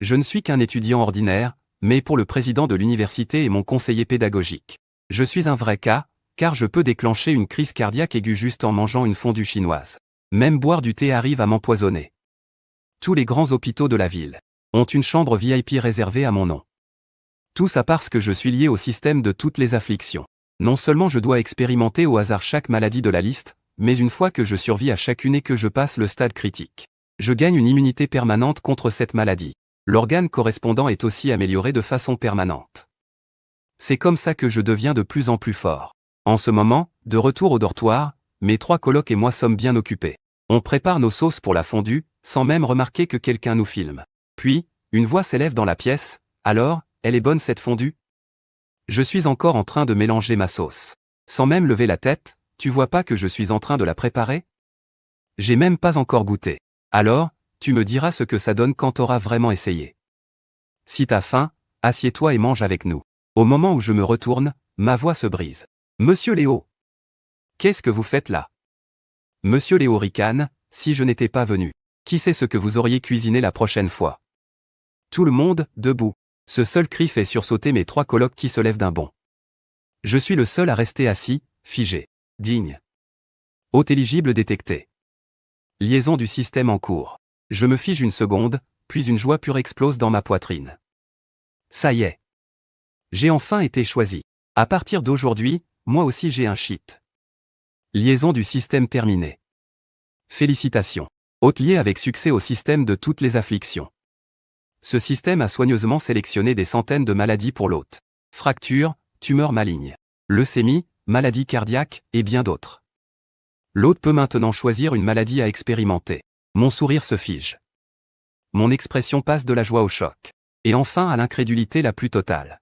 Je ne suis qu'un étudiant ordinaire, mais pour le président de l'université et mon conseiller pédagogique. Je suis un vrai cas, car je peux déclencher une crise cardiaque aiguë juste en mangeant une fondue chinoise. Même boire du thé arrive à m'empoisonner. Tous les grands hôpitaux de la ville ont une chambre VIP réservée à mon nom. Tout ça parce que je suis lié au système de toutes les afflictions. Non seulement je dois expérimenter au hasard chaque maladie de la liste, mais une fois que je survis à chacune et que je passe le stade critique, je gagne une immunité permanente contre cette maladie. L'organe correspondant est aussi amélioré de façon permanente. C'est comme ça que je deviens de plus en plus fort. En ce moment, de retour au dortoir, mes 3 colocs et moi sommes bien occupés. On prépare nos sauces pour la fondue, sans même remarquer que quelqu'un nous filme. Puis, une voix s'élève dans la pièce. Alors, elle est bonne cette fondue? Je suis encore en train de mélanger ma sauce. Sans même lever la tête, tu vois pas que je suis en train de la préparer? J'ai même pas encore goûté. Alors, tu me diras ce que ça donne quand t'auras vraiment essayé. Si t'as faim, assieds-toi et mange avec nous. Au moment où je me retourne, ma voix se brise. Monsieur Léo! Qu'est-ce que vous faites là? Monsieur Léo ricane, si je n'étais pas venu. Qui sait ce que vous auriez cuisiné la prochaine fois? Tout le monde, debout. Ce seul cri fait sursauter mes 3 colocs qui se lèvent d'un bond. Je suis le seul à rester assis, figé. Digne. Hôte éligible détecté. Liaison du système en cours. Je me fige une seconde, puis une joie pure explose dans ma poitrine. Ça y est. J'ai enfin été choisi. À partir d'aujourd'hui, moi aussi j'ai un cheat. Liaison du système terminée. Félicitations. Hôte lié avec succès au système de toutes les afflictions. Ce système a soigneusement sélectionné des centaines de maladies pour l'hôte. Fractures, tumeurs malignes, leucémie, maladie cardiaque, et bien d'autres. L'hôte peut maintenant choisir une maladie à expérimenter. Mon sourire se fige. Mon expression passe de la joie au choc. Et enfin à l'incrédulité la plus totale.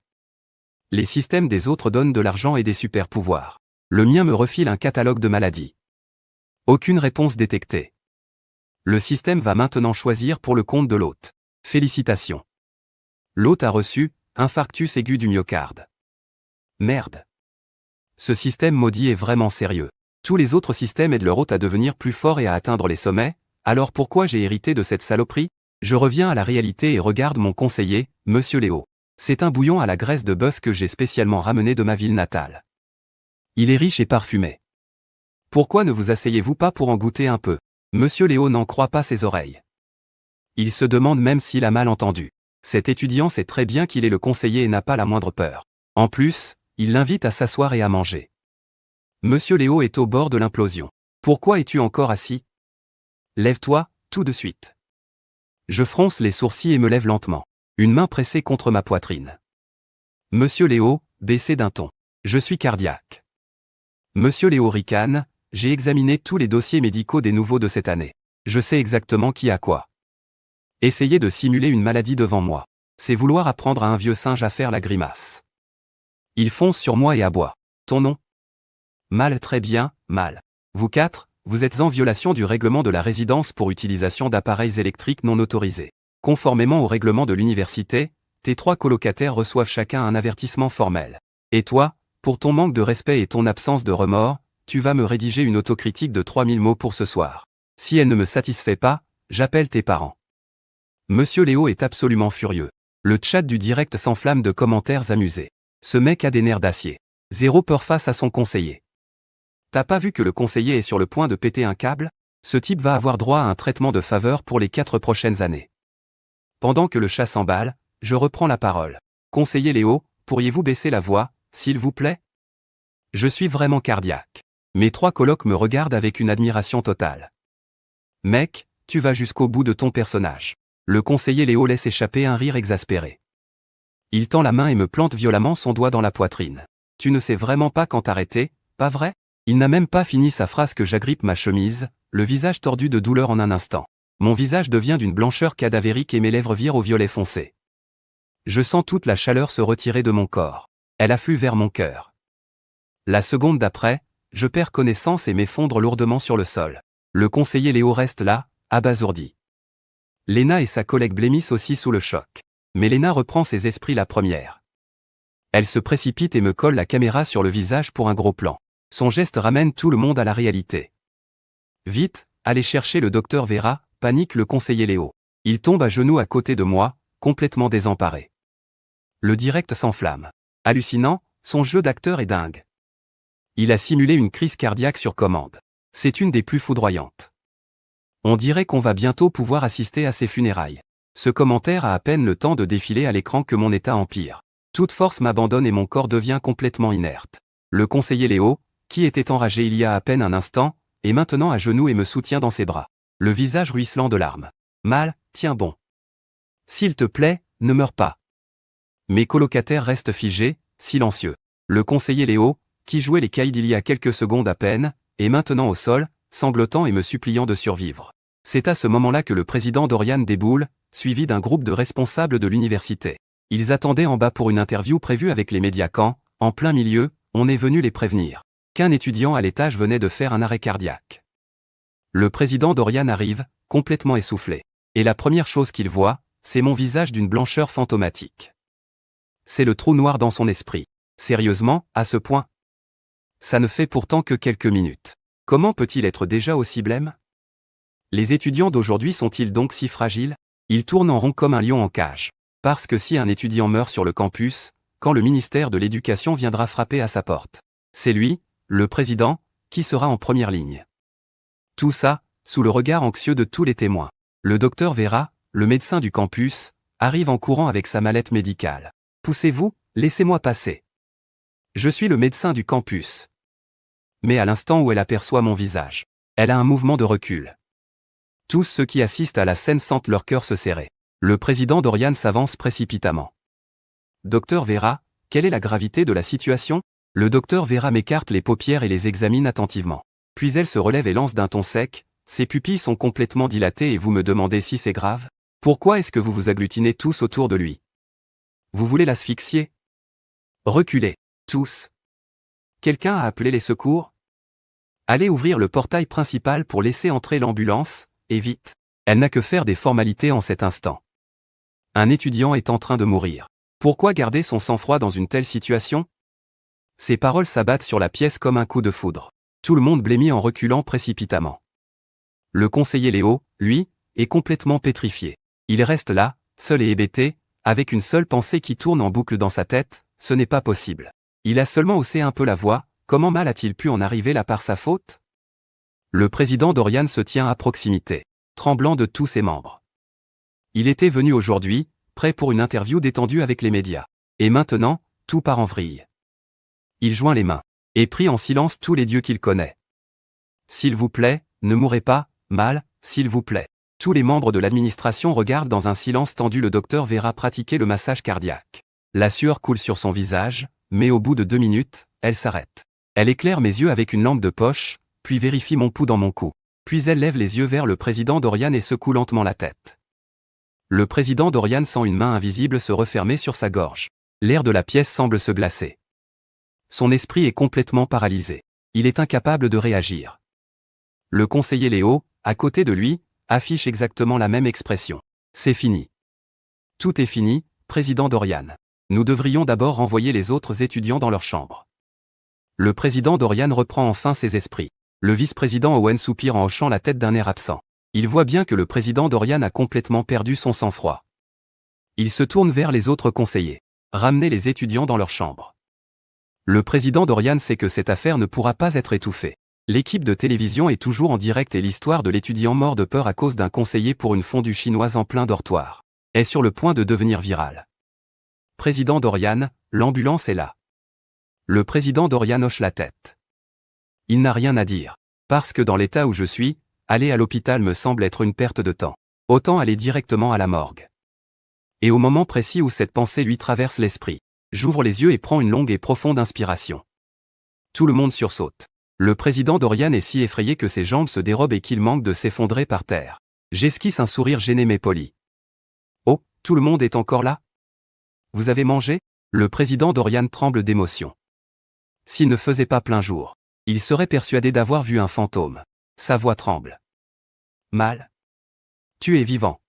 Les systèmes des autres donnent de l'argent et des super-pouvoirs. Le mien me refile un catalogue de maladies. Aucune réponse détectée. Le système va maintenant choisir pour le compte de l'hôte. Félicitations. L'hôte a reçu infarctus aigu du myocarde. Merde. Ce système maudit est vraiment sérieux. Tous les autres systèmes aident leur hôte à devenir plus fort et à atteindre les sommets, alors pourquoi j'ai hérité de cette saloperie? Je reviens à la réalité et regarde mon conseiller, Monsieur Léo. C'est un bouillon à la graisse de bœuf que j'ai spécialement ramené de ma ville natale. Il est riche et parfumé. Pourquoi ne vous asseyez-vous pas pour en goûter un peu? Monsieur Léo n'en croit pas ses oreilles. Il se demande même s'il a mal entendu. Cet étudiant sait très bien qu'il est le conseiller et n'a pas la moindre peur. En plus, il l'invite à s'asseoir et à manger. Monsieur Léo est au bord de l'implosion. Pourquoi es-tu encore assis? Lève-toi, tout de suite. Je fronce les sourcils et me lève lentement. Une main pressée contre ma poitrine. Monsieur Léo, baissez d'un ton. Je suis cardiaque. Monsieur Léo ricane, j'ai examiné tous les dossiers médicaux des nouveaux de cette année. Je sais exactement qui a quoi. Essayer de simuler une maladie devant moi, c'est vouloir apprendre à un vieux singe à faire la grimace. Il fonce sur moi et aboie. Ton nom? Mal, très bien, mal. Vous 4, vous êtes en violation du règlement de la résidence pour utilisation d'appareils électriques non autorisés. Conformément au règlement de l'université, tes 3 colocataires reçoivent chacun un avertissement formel. Et toi, pour ton manque de respect et ton absence de remords, tu vas me rédiger une autocritique de 3000 mots pour ce soir. Si elle ne me satisfait pas, j'appelle tes parents. Monsieur Léo est absolument furieux. Le chat du direct s'enflamme de commentaires amusés. Ce mec a des nerfs d'acier. Zéro peur face à son conseiller. T'as pas vu que le conseiller est sur le point de péter un câble? Ce type va avoir droit à un traitement de faveur pour les 4 prochaines années. Pendant que le chat s'emballe, je reprends la parole. Conseiller Léo, pourriez-vous baisser la voix, s'il vous plaît? Je suis vraiment cardiaque. Mes 3 colocs me regardent avec une admiration totale. Mec, tu vas jusqu'au bout de ton personnage. Le conseiller Léo laisse échapper un rire exaspéré. Il tend la main et me plante violemment son doigt dans la poitrine. Tu ne sais vraiment pas quand t'arrêter, pas vrai? Il n'a même pas fini sa phrase que j'agrippe ma chemise, le visage tordu de douleur en un instant. Mon visage devient d'une blancheur cadavérique et mes lèvres virent au violet foncé. Je sens toute la chaleur se retirer de mon corps. Elle afflue vers mon cœur. La seconde d'après, je perds connaissance et m'effondre lourdement sur le sol. Le conseiller Léo reste là, abasourdi. Léna et sa collègue blêmissent aussi sous le choc. Mais Léna reprend ses esprits la première. Elle se précipite et me colle la caméra sur le visage pour un gros plan. Son geste ramène tout le monde à la réalité. Vite, allez chercher le docteur Vera, panique le conseiller Léo. Il tombe à genoux à côté de moi, complètement désemparé. Le direct s'enflamme. Hallucinant, son jeu d'acteur est dingue. Il a simulé une crise cardiaque sur commande. C'est une des plus foudroyantes. On dirait qu'on va bientôt pouvoir assister à ses funérailles. Ce commentaire a à peine le temps de défiler à l'écran que mon état empire. Toute force m'abandonne et mon corps devient complètement inerte. Le conseiller Léo, qui était enragé il y a à peine un instant, est maintenant à genoux et me soutient dans ses bras. Le visage ruisselant de larmes. Mal, tiens bon. S'il te plaît, ne meurs pas. Mes colocataires restent figés, silencieux. Le conseiller Léo, qui jouait les caïds il y a quelques secondes à peine, est maintenant au sol, sanglotant et me suppliant de survivre. C'est à ce moment-là que le président Dorian déboule, suivi d'un groupe de responsables de l'université. Ils attendaient en bas pour une interview prévue avec les médias quand, en plein milieu, on est venu les prévenir qu'un étudiant à l'étage venait de faire un arrêt cardiaque. Le président Dorian arrive, complètement essoufflé. Et la première chose qu'il voit, c'est mon visage d'une blancheur fantomatique. C'est le trou noir dans son esprit. Sérieusement, à ce point? Ça ne fait pourtant que quelques minutes. Comment peut-il être déjà aussi blême? Les étudiants d'aujourd'hui sont-ils donc si fragiles? Ils tournent en rond comme un lion en cage. Parce que si un étudiant meurt sur le campus, quand le ministère de l'Éducation viendra frapper à sa porte, c'est lui, le président, qui sera en première ligne. Tout ça, sous le regard anxieux de tous les témoins. Le docteur Vera, le médecin du campus, arrive en courant avec sa mallette médicale. Poussez-vous, laissez-moi passer. Je suis le médecin du campus. Mais à l'instant où elle aperçoit mon visage, elle a un mouvement de recul. Tous ceux qui assistent à la scène sentent leur cœur se serrer. Le président Dorian s'avance précipitamment. Docteur Vera, quelle est la gravité de la situation? Le docteur Vera m'écarte les paupières et les examine attentivement. Puis elle se relève et lance d'un ton sec, ses pupilles sont complètement dilatées et vous me demandez si c'est grave? Pourquoi est-ce que vous vous agglutinez tous autour de lui? Vous voulez l'asphyxier? Reculez, tous. Quelqu'un a appelé les secours? Allez ouvrir le portail principal pour laisser entrer l'ambulance, et vite. Elle n'a que faire des formalités en cet instant. Un étudiant est en train de mourir. Pourquoi garder son sang-froid dans une telle situation? Ces paroles s'abattent sur la pièce comme un coup de foudre. Tout le monde blêmit en reculant précipitamment. Le conseiller Léo, lui, est complètement pétrifié. Il reste là, seul et hébété, avec une seule pensée qui tourne en boucle dans sa tête, ce n'est pas possible. Il a seulement haussé un peu la voix, comment mal a-t-il pu en arriver là par sa faute? Le président Dorian se tient à proximité, tremblant de tous ses membres. Il était venu aujourd'hui, prêt pour une interview détendue avec les médias. Et maintenant, tout part en vrille. Il joint les mains, et prie en silence tous les dieux qu'il connaît. S'il vous plaît, ne mourrez pas, mal, s'il vous plaît. Tous les membres de l'administration regardent dans un silence tendu le docteur Vera pratiquer le massage cardiaque. La sueur coule sur son visage, mais au bout de 2 minutes, elle s'arrête. Elle éclaire mes yeux avec une lampe de poche, puis vérifie mon pouls dans mon cou. Puis elle lève les yeux vers le président Dorian et secoue lentement la tête. Le président Dorian sent une main invisible se refermer sur sa gorge. L'air de la pièce semble se glacer. Son esprit est complètement paralysé. Il est incapable de réagir. Le conseiller Léo, à côté de lui, affiche exactement la même expression. C'est fini. Tout est fini, président Dorian. Nous devrions d'abord renvoyer les autres étudiants dans leur chambre. Le président Dorian reprend enfin ses esprits. Le vice-président Owen soupire en hochant la tête d'un air absent. Il voit bien que le président Dorian a complètement perdu son sang-froid. Il se tourne vers les autres conseillers. Ramenez les étudiants dans leur chambre. Le président Dorian sait que cette affaire ne pourra pas être étouffée. L'équipe de télévision est toujours en direct et l'histoire de l'étudiant mort de peur à cause d'un conseiller pour une fondue chinoise en plein dortoir est sur le point de devenir virale. Président Dorian, l'ambulance est là. Le président Dorian hoche la tête. Il n'a rien à dire. Parce que dans l'état où je suis, aller à l'hôpital me semble être une perte de temps. Autant aller directement à la morgue. Et au moment précis où cette pensée lui traverse l'esprit, j'ouvre les yeux et prends une longue et profonde inspiration. Tout le monde sursaute. Le président Dorian est si effrayé que ses jambes se dérobent et qu'il manque de s'effondrer par terre. J'esquisse un sourire gêné mais poli. Oh, tout le monde est encore là? Vous avez mangé? Le président Dorian tremble d'émotion. S'il ne faisait pas plein jour, il serait persuadé d'avoir vu un fantôme. Sa voix tremble. Mal. Tu es vivant.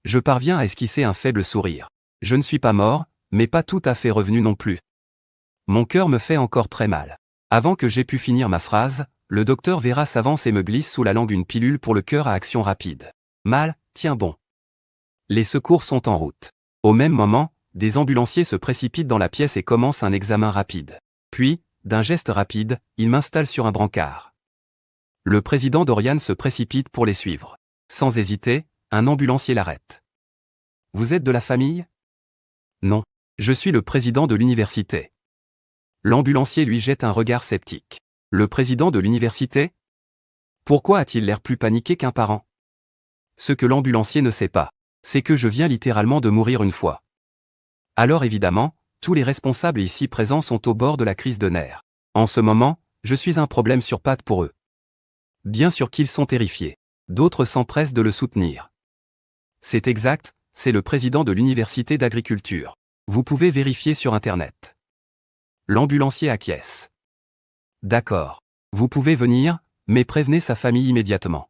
Je parviens à esquisser un faible sourire. Je ne suis pas mort, mais pas tout à fait revenu non plus. Mon cœur me fait encore très mal. Avant que j'aie pu finir ma phrase, le docteur Vera s'avance et me glisse sous la langue une pilule pour le cœur à action rapide. Mal, tiens bon. Les secours sont en route. Au même moment, des ambulanciers se précipitent dans la pièce et commencent un examen rapide. Puis, d'un geste rapide, ils m'installent sur un brancard. Le président Dorian se précipite pour les suivre. Sans hésiter, un ambulancier l'arrête. « Vous êtes de la famille ? » ? « Non. Je suis le président de l'université. » L'ambulancier lui jette un regard sceptique. « Le président de l'université ? Pourquoi a-t-il l'air plus paniqué qu'un parent ? » Ce que l'ambulancier ne sait pas, c'est que je viens littéralement de mourir une fois. Alors évidemment, tous les responsables ici présents sont au bord de la crise de nerfs. En ce moment, je suis un problème sur pattes pour eux. Bien sûr qu'ils sont terrifiés. D'autres s'empressent de le soutenir. C'est exact, c'est le président de l'université d'agriculture. Vous pouvez vérifier sur Internet. L'ambulancier acquiesce. D'accord. Vous pouvez venir, mais prévenez sa famille immédiatement.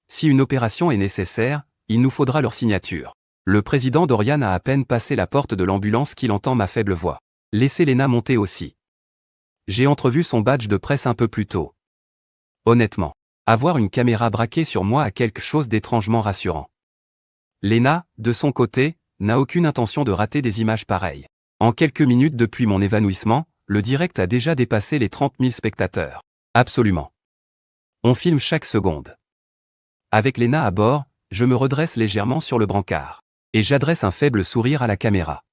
Si une opération est nécessaire, il nous faudra leur signature. Le président Dorian a à peine passé la porte de l'ambulance qu'il entend ma faible voix. Laissez Lena monter aussi. J'ai entrevu son badge de presse un peu plus tôt. Honnêtement, avoir une caméra braquée sur moi a quelque chose d'étrangement rassurant. Lena, de son côté, n'a aucune intention de rater des images pareilles. En quelques minutes depuis mon évanouissement, le direct a déjà dépassé les 30 000 spectateurs. Absolument. On filme chaque seconde. Avec Lena à bord, je me redresse légèrement sur le brancard. Et j'adresse un faible sourire à la caméra.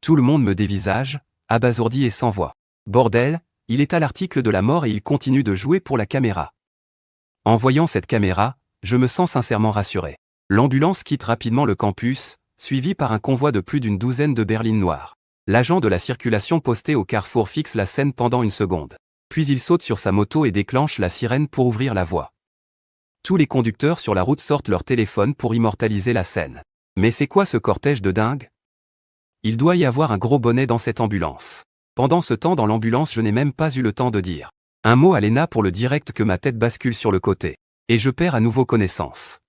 Tout le monde me dévisage, abasourdi et sans voix. Bordel, il est à l'article de la mort et il continue de jouer pour la caméra. En voyant cette caméra, je me sens sincèrement rassuré. L'ambulance quitte rapidement le campus, suivie par un convoi de plus d'une douzaine de berlines noires. L'agent de la circulation posté au carrefour fixe la scène pendant une seconde. Puis il saute sur sa moto et déclenche la sirène pour ouvrir la voie. Tous les conducteurs sur la route sortent leur téléphone pour immortaliser la scène. Mais c'est quoi ce cortège de dingue ? Il doit y avoir un gros bonnet dans cette ambulance. Pendant ce temps dans l'ambulance je n'ai même pas eu le temps de dire un mot à Lena pour le direct que ma tête bascule sur le côté. Et je perds à nouveau connaissance.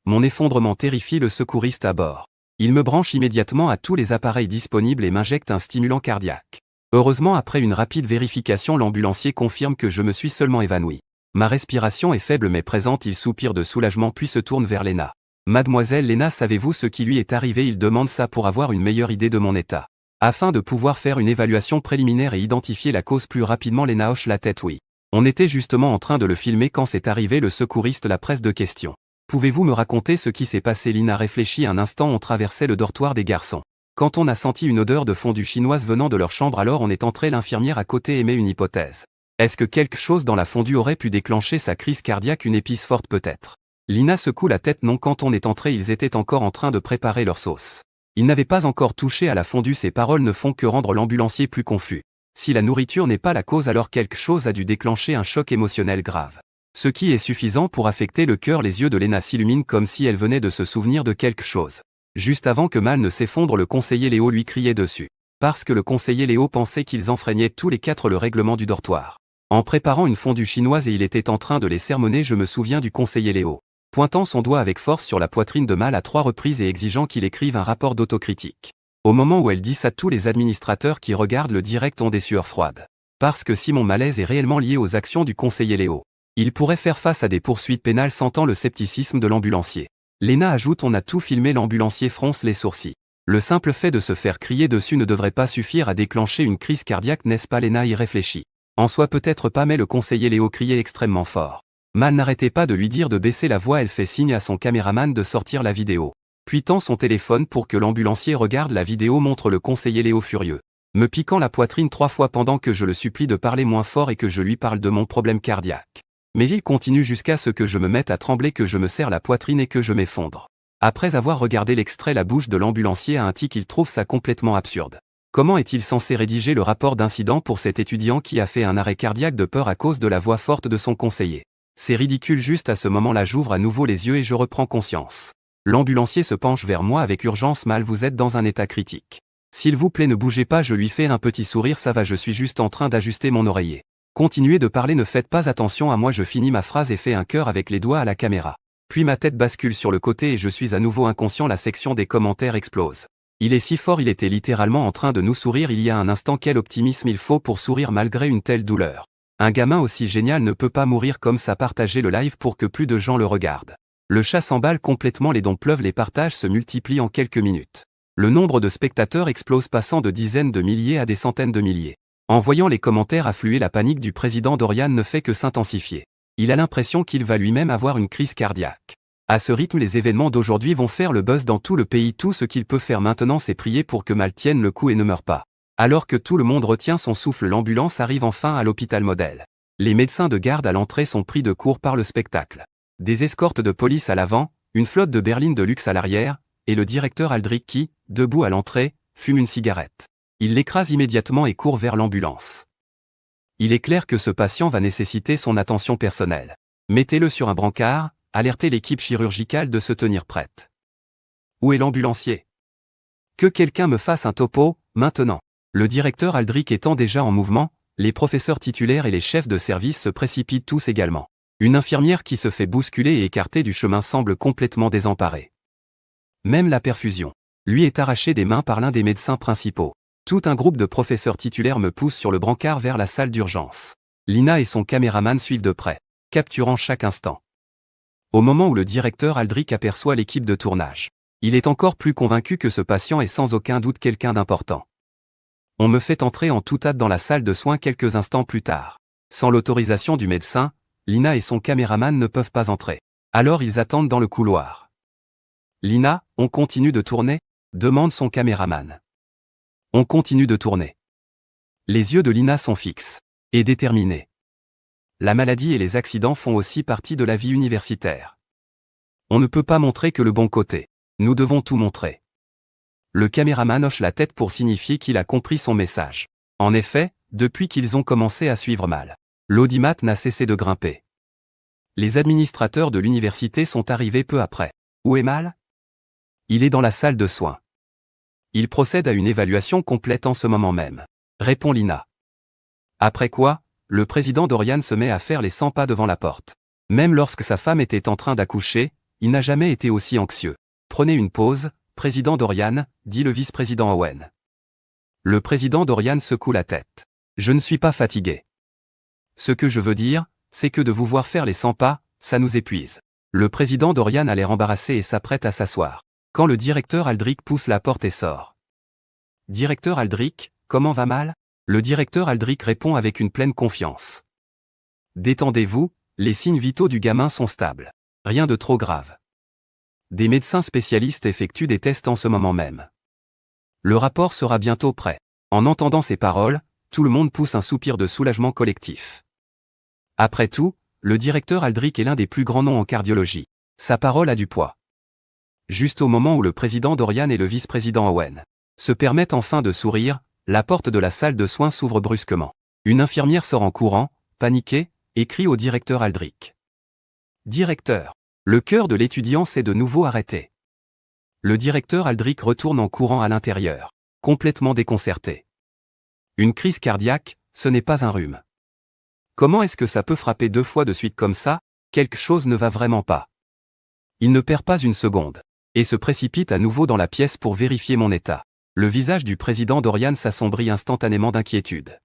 Mon effondrement terrifie le secouriste à bord. Il me branche immédiatement à tous les appareils disponibles et m'injecte un stimulant cardiaque. Heureusement après une rapide vérification l'ambulancier confirme que je me suis seulement évanoui. Ma respiration est faible mais présente, il soupire de soulagement puis se tourne vers Lena. Mademoiselle Lena, savez-vous ce qui lui est arrivé ? Il demande ça pour avoir une meilleure idée de mon état. Afin de pouvoir faire une évaluation préliminaire et identifier la cause plus rapidement, Lena hoche la tête oui. On était justement en train de le filmer quand c'est arrivé, le secouriste la presse de questions. Pouvez-vous me raconter ce qui s'est passé ? Lina réfléchit un instant. On traversait le dortoir des garçons. Quand on a senti une odeur de fondue chinoise venant de leur chambre, alors on est entré. L'infirmière à côté émet une hypothèse. Est-ce que quelque chose dans la fondue aurait pu déclencher sa crise cardiaque ? Une épice forte peut-être. Lina secoue la tête. Non, quand on est entré ils étaient encore en train de préparer leur sauce. Ils n'avaient pas encore touché à la fondue. Ces paroles ne font que rendre l'ambulancier plus confus. Si la nourriture n'est pas la cause, alors quelque chose a dû déclencher un choc émotionnel grave. Ce qui est suffisant pour affecter le cœur. Les yeux de Lena s'illuminent comme si elle venait de se souvenir de quelque chose. Juste avant que Mal ne s'effondre, le conseiller Léo lui criait dessus. Parce que le conseiller Léo pensait qu'ils enfreignaient tous les quatre le règlement du dortoir. En préparant une fondue chinoise et il était en train de les sermonner. Je me souviens du conseiller Léo pointant son doigt avec force sur la poitrine de Mal à 3 reprises et exigeant qu'il écrive un rapport d'autocritique. Au moment où elle dit ça, tous les administrateurs qui regardent le direct ont des sueurs froides. Parce que si mon malaise est réellement lié aux actions du conseiller Léo, il pourrait faire face à des poursuites pénales. Sentant le scepticisme de l'ambulancier, Lena ajoute: on a tout filmé. L'ambulancier fronce les sourcils. Le simple fait de se faire crier dessus ne devrait pas suffire à déclencher une crise cardiaque, n'est-ce pas? Lena y réfléchit. En soi peut-être pas, mais le conseiller Léo criait extrêmement fort. Mal n'arrêtait pas de lui dire de baisser la voix. Elle fait signe à son caméraman de sortir la vidéo. Puis tend son téléphone pour que l'ambulancier regarde. La vidéo montre le conseiller Léo furieux, me piquant la poitrine 3 fois pendant que je le supplie de parler moins fort et que je lui parle de mon problème cardiaque. Mais il continue jusqu'à ce que je me mette à trembler, que je me serre la poitrine et que je m'effondre. Après avoir regardé l'extrait, la bouche de l'ambulancier a un tic. Il trouve ça complètement absurde. Comment est-il censé rédiger le rapport d'incident pour cet étudiant qui a fait un arrêt cardiaque de peur à cause de la voix forte de son conseiller? C'est ridicule. Juste à ce moment-là, j'ouvre à nouveau les yeux et je reprends conscience. L'ambulancier se penche vers moi avec urgence. Mal, vous êtes dans un état critique. S'il vous plaît, ne bougez pas. Je lui fais un petit sourire. Ça va, je suis juste en train d'ajuster mon oreiller. Continuez de parler, ne faites pas attention à moi. Je finis ma phrase et fais un cœur avec les doigts à la caméra. Puis ma tête bascule sur le côté et je suis à nouveau inconscient. La section des commentaires explose. Il est si fort, il était littéralement en train de nous sourire il y a un instant. Quel optimisme il faut pour sourire malgré une telle douleur. Un gamin aussi génial ne peut pas mourir comme ça. Partagez le live pour que plus de gens le regardent. Le chat s'emballe complètement, les dons pleuvent, les partages se multiplient en quelques minutes. Le nombre de spectateurs explose, passant de dizaines de milliers à des centaines de milliers. En voyant les commentaires affluer, la panique du président Dorian ne fait que s'intensifier. Il a l'impression qu'il va lui-même avoir une crise cardiaque. À ce rythme, les événements d'aujourd'hui vont faire le buzz dans tout le pays. Tout ce qu'il peut faire maintenant, c'est prier pour que Mal tienne le coup et ne meure pas. Alors que tout le monde retient son souffle, l'ambulance arrive enfin à l'hôpital modèle. Les médecins de garde à l'entrée sont pris de court par le spectacle. Des escortes de police à l'avant, une flotte de berlines de luxe à l'arrière, et le directeur Aldrich qui, debout à l'entrée, fume une cigarette. Il l'écrase immédiatement et court vers l'ambulance. Il est clair que ce patient va nécessiter son attention personnelle. Mettez-le sur un brancard, alertez l'équipe chirurgicale de se tenir prête. Où est l'ambulancier? Que quelqu'un me fasse un topo, maintenant. Le directeur Aldrich étant déjà en mouvement, les professeurs titulaires et les chefs de service se précipitent tous également. Une infirmière qui se fait bousculer et écarter du chemin semble complètement désemparée. Même la perfusion lui est arrachée des mains par l'un des médecins principaux. Tout un groupe de professeurs titulaires me pousse sur le brancard vers la salle d'urgence. Lina et son caméraman suivent de près, capturant chaque instant. Au moment où le directeur Aldrich aperçoit l'équipe de tournage, il est encore plus convaincu que ce patient est sans aucun doute quelqu'un d'important. On me fait entrer en toute hâte dans la salle de soins quelques instants plus tard. Sans l'autorisation du médecin, Lina et son caméraman ne peuvent pas entrer. Alors ils attendent dans le couloir. Lina, on continue de tourner? Demande son caméraman. On continue de tourner. Les yeux de Lina sont fixes et déterminés. La maladie et les accidents font aussi partie de la vie universitaire. On ne peut pas montrer que le bon côté. Nous devons tout montrer. Le caméraman hoche la tête pour signifier qu'il a compris son message. En effet, depuis qu'ils ont commencé à suivre Mal, l'audimat n'a cessé de grimper. Les administrateurs de l'université sont arrivés peu après. Où est Mal? Il est dans la salle de soins. Il procède à une évaluation complète en ce moment même, répond Lina. Après quoi, le président Dorian se met à faire les 100 pas devant la porte. Même lorsque sa femme était en train d'accoucher, il n'a jamais été aussi anxieux. Prenez une pause, président Dorian, dit le vice-président Owen. Le président Dorian secoue la tête. Je ne suis pas fatigué. Ce que je veux dire, c'est que de vous voir faire les 100 pas, ça nous épuise. Le président Dorian a l'air embarrassé et s'apprête à s'asseoir. Quand le directeur Aldrich pousse la porte et sort. Directeur Aldrich, comment va Mal? Le directeur Aldrich répond avec une pleine confiance. Détendez-vous, les signes vitaux du gamin sont stables. Rien de trop grave. Des médecins spécialistes effectuent des tests en ce moment même. Le rapport sera bientôt prêt. En entendant ces paroles, tout le monde pousse un soupir de soulagement collectif. Après tout, le directeur Aldrich est l'un des plus grands noms en cardiologie. Sa parole a du poids. Juste au moment où le président Dorian et le vice-président Owen se permettent enfin de sourire, la porte de la salle de soins s'ouvre brusquement. Une infirmière sort en courant, paniquée, et crie au directeur Aldrich. Directeur. Le cœur de l'étudiant s'est de nouveau arrêté. Le directeur Aldrich retourne en courant à l'intérieur, complètement déconcerté. Une crise cardiaque, ce n'est pas un rhume. Comment est-ce que ça peut frapper 2 fois de suite comme ça? Quelque chose ne va vraiment pas. Il ne perd pas une seconde, et se précipite à nouveau dans la pièce pour vérifier mon état. Le visage du président Dorian s'assombrit instantanément d'inquiétude.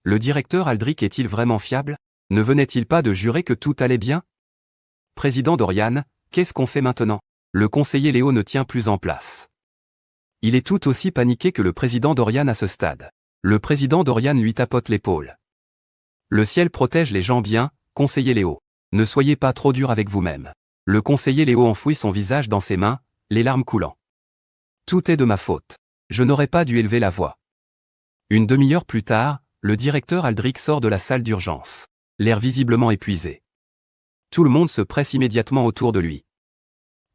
Le directeur Aldrich est-il vraiment fiable? Ne venait-il pas de jurer que tout allait bien? Président Dorian, qu'est-ce qu'on fait maintenant? Le conseiller Léo ne tient plus en place. Il est tout aussi paniqué que le président Dorian à ce stade. Le président Dorian lui tapote l'épaule. Le ciel protège les gens bien, conseiller Léo. Ne soyez pas trop dur avec vous-même. Le conseiller Léo enfouit son visage dans ses mains, les larmes coulant. Tout est de ma faute. Je n'aurais pas dû élever la voix. Une demi-heure plus tard, le directeur Aldrich sort de la salle d'urgence, l'air visiblement épuisé. Tout le monde se presse immédiatement autour de lui.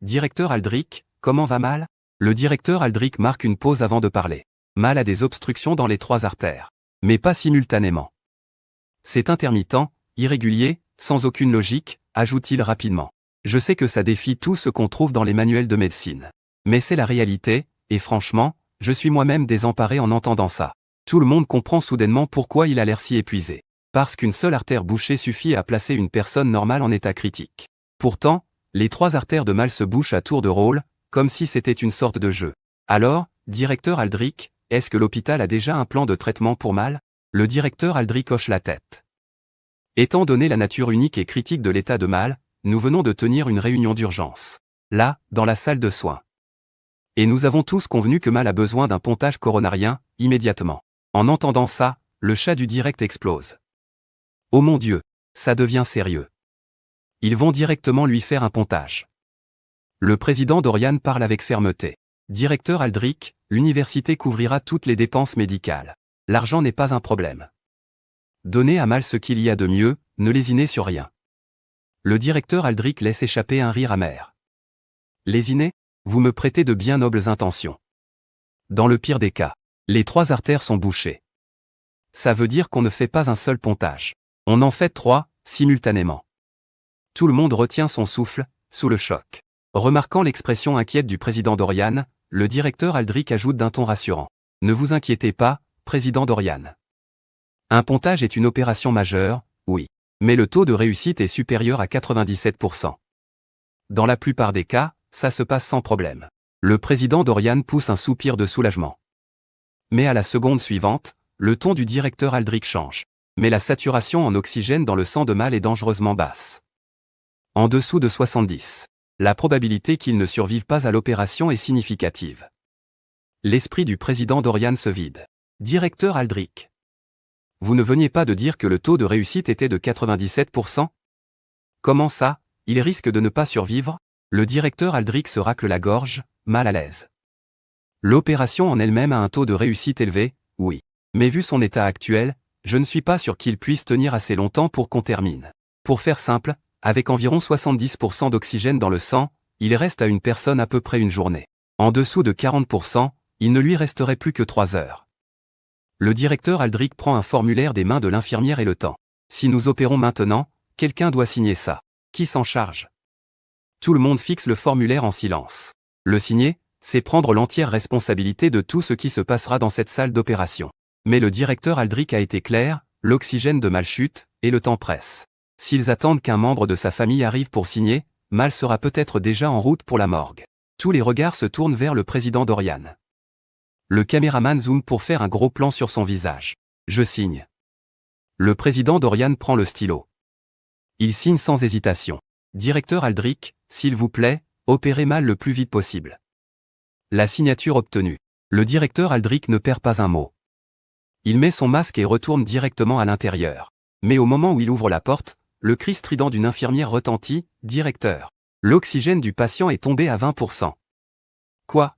Directeur Aldrich, comment va Mal? Le directeur Aldrich marque une pause avant de parler. Mal a des obstructions dans les 3 artères, mais pas simultanément. C'est intermittent, irrégulier, sans aucune logique, ajoute-t-il rapidement. Je sais que ça défie tout ce qu'on trouve dans les manuels de médecine. Mais c'est la réalité, et franchement, je suis moi-même désemparé en entendant ça. Tout le monde comprend soudainement pourquoi il a l'air si épuisé. Parce qu'une seule artère bouchée suffit à placer une personne normale en état critique. Pourtant, les 3 artères de Mal se bouchent à tour de rôle, comme si c'était une sorte de jeu. Alors, directeur Aldrich, est-ce que l'hôpital a déjà un plan de traitement pour Mal? Le directeur Aldrich hoche la tête. Étant donné la nature unique et critique de l'état de Mal, nous venons de tenir une réunion d'urgence. Là, dans la salle de soins. Et nous avons tous convenu que Mal a besoin d'un pontage coronarien, immédiatement. En entendant ça, le chat du direct explose. Oh mon Dieu, ça devient sérieux. Ils vont directement lui faire un pontage. Le président Dorian parle avec fermeté. Directeur Aldrich, l'université couvrira toutes les dépenses médicales. L'argent n'est pas un problème. Donnez à Mal ce qu'il y a de mieux, ne lésinez sur rien. Le directeur Aldrich laisse échapper un rire amer. Lésiner? Vous me prêtez de bien nobles intentions. Dans le pire des cas, les 3 artères sont bouchées. Ça veut dire qu'on ne fait pas un seul pontage. On en fait 3, simultanément. Tout le monde retient son souffle, sous le choc. Remarquant l'expression inquiète du président Dorian, le directeur Aldrich ajoute d'un ton rassurant. Ne vous inquiétez pas, président Dorian. Un pontage est une opération majeure, oui. Mais le taux de réussite est supérieur à 97%. Dans la plupart des cas, ça se passe sans problème. Le président Dorian pousse un soupir de soulagement. Mais à la seconde suivante, le ton du directeur Aldrich change. Mais la saturation en oxygène dans le sang de Mal est dangereusement basse. En dessous de 70. La probabilité qu'il ne survive pas à l'opération est significative. L'esprit du président Dorian se vide. Directeur Aldrich. Vous ne veniez pas de dire que le taux de réussite était de 97%? Comment ça, il risque de ne pas survivre? Le directeur Aldrich se racle la gorge, mal à l'aise. L'opération en elle-même a un taux de réussite élevé, oui. Mais vu son état actuel, je ne suis pas sûr qu'il puisse tenir assez longtemps pour qu'on termine. Pour faire simple, avec environ 70% d'oxygène dans le sang, il reste à une personne à peu près une journée. En dessous de 40%, il ne lui resterait plus que 3 heures. Le directeur Aldrich prend un formulaire des mains de l'infirmière et le tend. Si nous opérons maintenant, quelqu'un doit signer ça. Qui s'en charge? Tout le monde fixe le formulaire en silence. Le signer, c'est prendre l'entière responsabilité de tout ce qui se passera dans cette salle d'opération. Mais le directeur Aldrich a été clair, l'oxygène de Mal chute, et le temps presse. S'ils attendent qu'un membre de sa famille arrive pour signer, Mal sera peut-être déjà en route pour la morgue. Tous les regards se tournent vers le président Dorian. Le caméraman zoome pour faire un gros plan sur son visage. Je signe. Le président Dorian prend le stylo. Il signe sans hésitation. Directeur Aldrich, s'il vous plaît, opérez Mal le plus vite possible. La signature obtenue. Le directeur Aldrich ne perd pas un mot. Il met son masque et retourne directement à l'intérieur. Mais au moment où il ouvre la porte, le cri strident d'une infirmière retentit. Directeur. L'oxygène du patient est tombé à 20%. Quoi?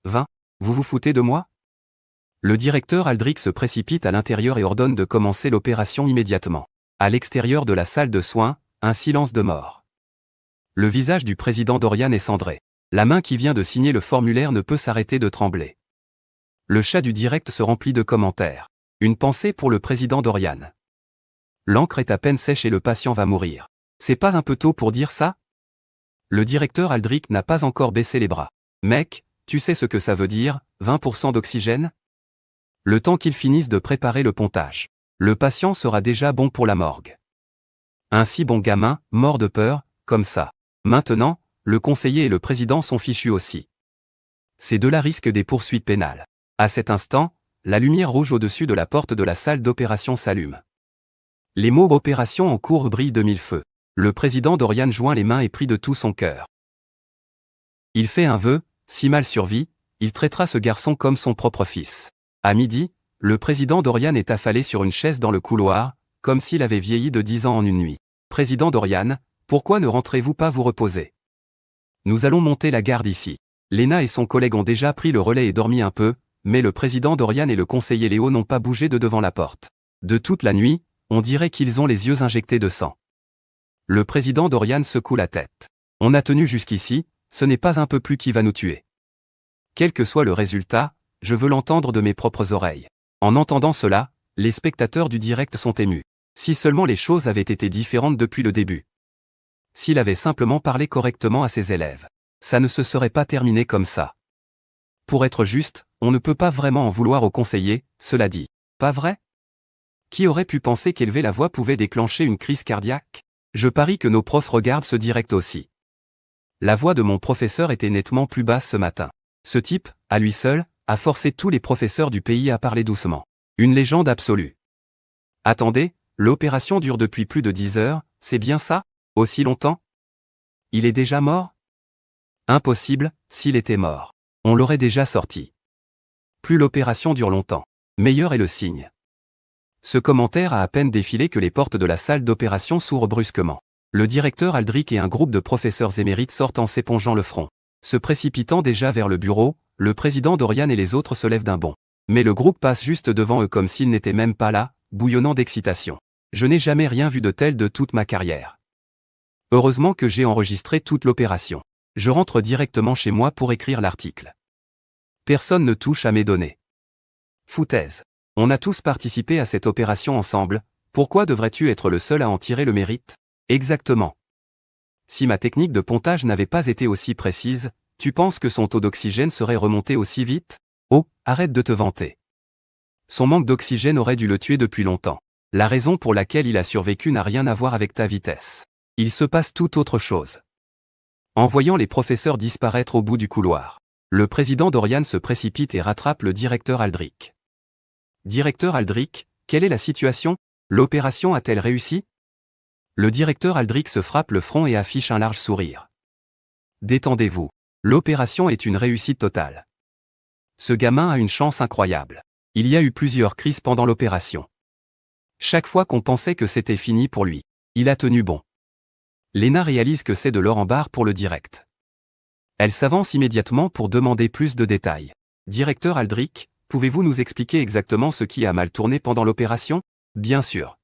20? Vous vous foutez de moi? Le directeur Aldrich se précipite à l'intérieur et ordonne de commencer l'opération immédiatement. À l'extérieur de la salle de soins, un silence de mort. Le visage du président Dorian est cendré. La main qui vient de signer le formulaire ne peut s'arrêter de trembler. Le chat du direct se remplit de commentaires. Une pensée pour le président Dorian. L'encre est à peine sèche et le patient va mourir. C'est pas un peu tôt pour dire ça? Le directeur Aldrich n'a pas encore baissé les bras. Mec, tu sais ce que ça veut dire, 20% d'oxygène? Le temps qu'ils finissent de préparer le pontage. Le patient sera déjà bon pour la morgue. Un si bon gamin, mort de peur, comme ça. Maintenant, le conseiller et le président sont fichus aussi. Ces deux-là risquent des poursuites pénales. À cet instant, la lumière rouge au-dessus de la porte de la salle d'opération s'allume. Les mots « opération en cours » brillent de mille feux. Le président Dorian joint les mains et prie de tout son cœur. Il fait un vœu, si Mal survit, il traitera ce garçon comme son propre fils. À midi, le président Dorian est affalé sur une chaise dans le couloir, comme s'il avait vieilli de 10 ans en une nuit. Président Dorian, pourquoi ne rentrez-vous pas vous reposer? Nous allons monter la garde ici. Lena et son collègue ont déjà pris le relais et dormi un peu, mais le président Dorian et le conseiller Léo n'ont pas bougé de devant la porte. De toute la nuit, on dirait qu'ils ont les yeux injectés de sang. Le président Dorian secoue la tête. On a tenu jusqu'ici, ce n'est pas un peu plus qui va nous tuer. Quel que soit le résultat, je veux l'entendre de mes propres oreilles. En entendant cela, les spectateurs du direct sont émus. Si seulement les choses avaient été différentes depuis le début. S'il avait simplement parlé correctement à ses élèves. Ça ne se serait pas terminé comme ça. Pour être juste, on ne peut pas vraiment en vouloir au conseiller, cela dit. Pas vrai? Qui aurait pu penser qu'élever la voix pouvait déclencher une crise cardiaque? Je parie que nos profs regardent ce direct aussi. La voix de mon professeur était nettement plus basse ce matin. Ce type, à lui seul, a forcé tous les professeurs du pays à parler doucement. Une légende absolue. Attendez, l'opération dure depuis plus de 10 heures, c'est bien ça? Aussi longtemps? Il est déjà mort? Impossible, s'il était mort. On l'aurait déjà sorti. Plus l'opération dure longtemps, meilleur est le signe. Ce commentaire a à peine défilé que les portes de la salle d'opération s'ouvrent brusquement. Le directeur Aldrich et un groupe de professeurs émérites sortent en s'épongeant le front. Se précipitant déjà vers le bureau, le président Dorian et les autres se lèvent d'un bond. Mais le groupe passe juste devant eux comme s'ils n'étaient même pas là, bouillonnant d'excitation. Je n'ai jamais rien vu de tel de toute ma carrière. Heureusement que j'ai enregistré toute l'opération. Je rentre directement chez moi pour écrire l'article. Personne ne touche à mes données. Foutaise. On a tous participé à cette opération ensemble, pourquoi devrais-tu être le seul à en tirer le mérite? Exactement. Si ma technique de pontage n'avait pas été aussi précise, tu penses que son taux d'oxygène serait remonté aussi vite? Oh, arrête de te vanter. Son manque d'oxygène aurait dû le tuer depuis longtemps. La raison pour laquelle il a survécu n'a rien à voir avec ta vitesse. Il se passe tout autre chose. En voyant les professeurs disparaître au bout du couloir, le président Dorian se précipite et rattrape le directeur Aldrich. Directeur Aldrich, quelle est la situation? L'opération a-t-elle réussi? Le directeur Aldrich se frappe le front et affiche un large sourire. Détendez-vous. L'opération est une réussite totale. Ce gamin a une chance incroyable. Il y a eu plusieurs crises pendant l'opération. Chaque fois qu'on pensait que c'était fini pour lui, il a tenu bon. Lena réalise que c'est de l'or en barre pour le direct. Elle s'avance immédiatement pour demander plus de détails. Directeur Aldrich, pouvez-vous nous expliquer exactement ce qui a mal tourné pendant l'opération? Bien sûr.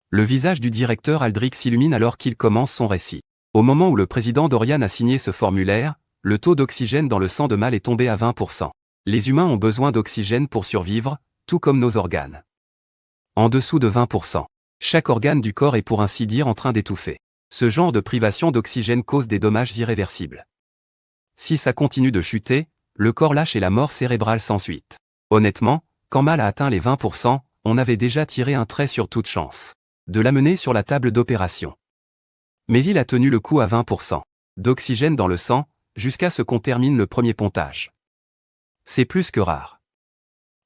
Le visage du directeur Aldrich s'illumine alors qu'il commence son récit. Au moment où le président Dorian a signé ce formulaire, le taux d'oxygène dans le sang de Mal est tombé à 20%. Les humains ont besoin d'oxygène pour survivre, tout comme nos organes. En dessous de 20%, chaque organe du corps est pour ainsi dire en train d'étouffer. Ce genre de privation d'oxygène cause des dommages irréversibles. Si ça continue de chuter, le corps lâche et la mort cérébrale s'ensuit. Honnêtement, quand Mal a atteint les 20%, on avait déjà tiré un trait sur toute chance de l'amener sur la table d'opération. Mais il a tenu le coup à 20% d'oxygène dans le sang, jusqu'à ce qu'on termine le premier pontage. C'est plus que rare.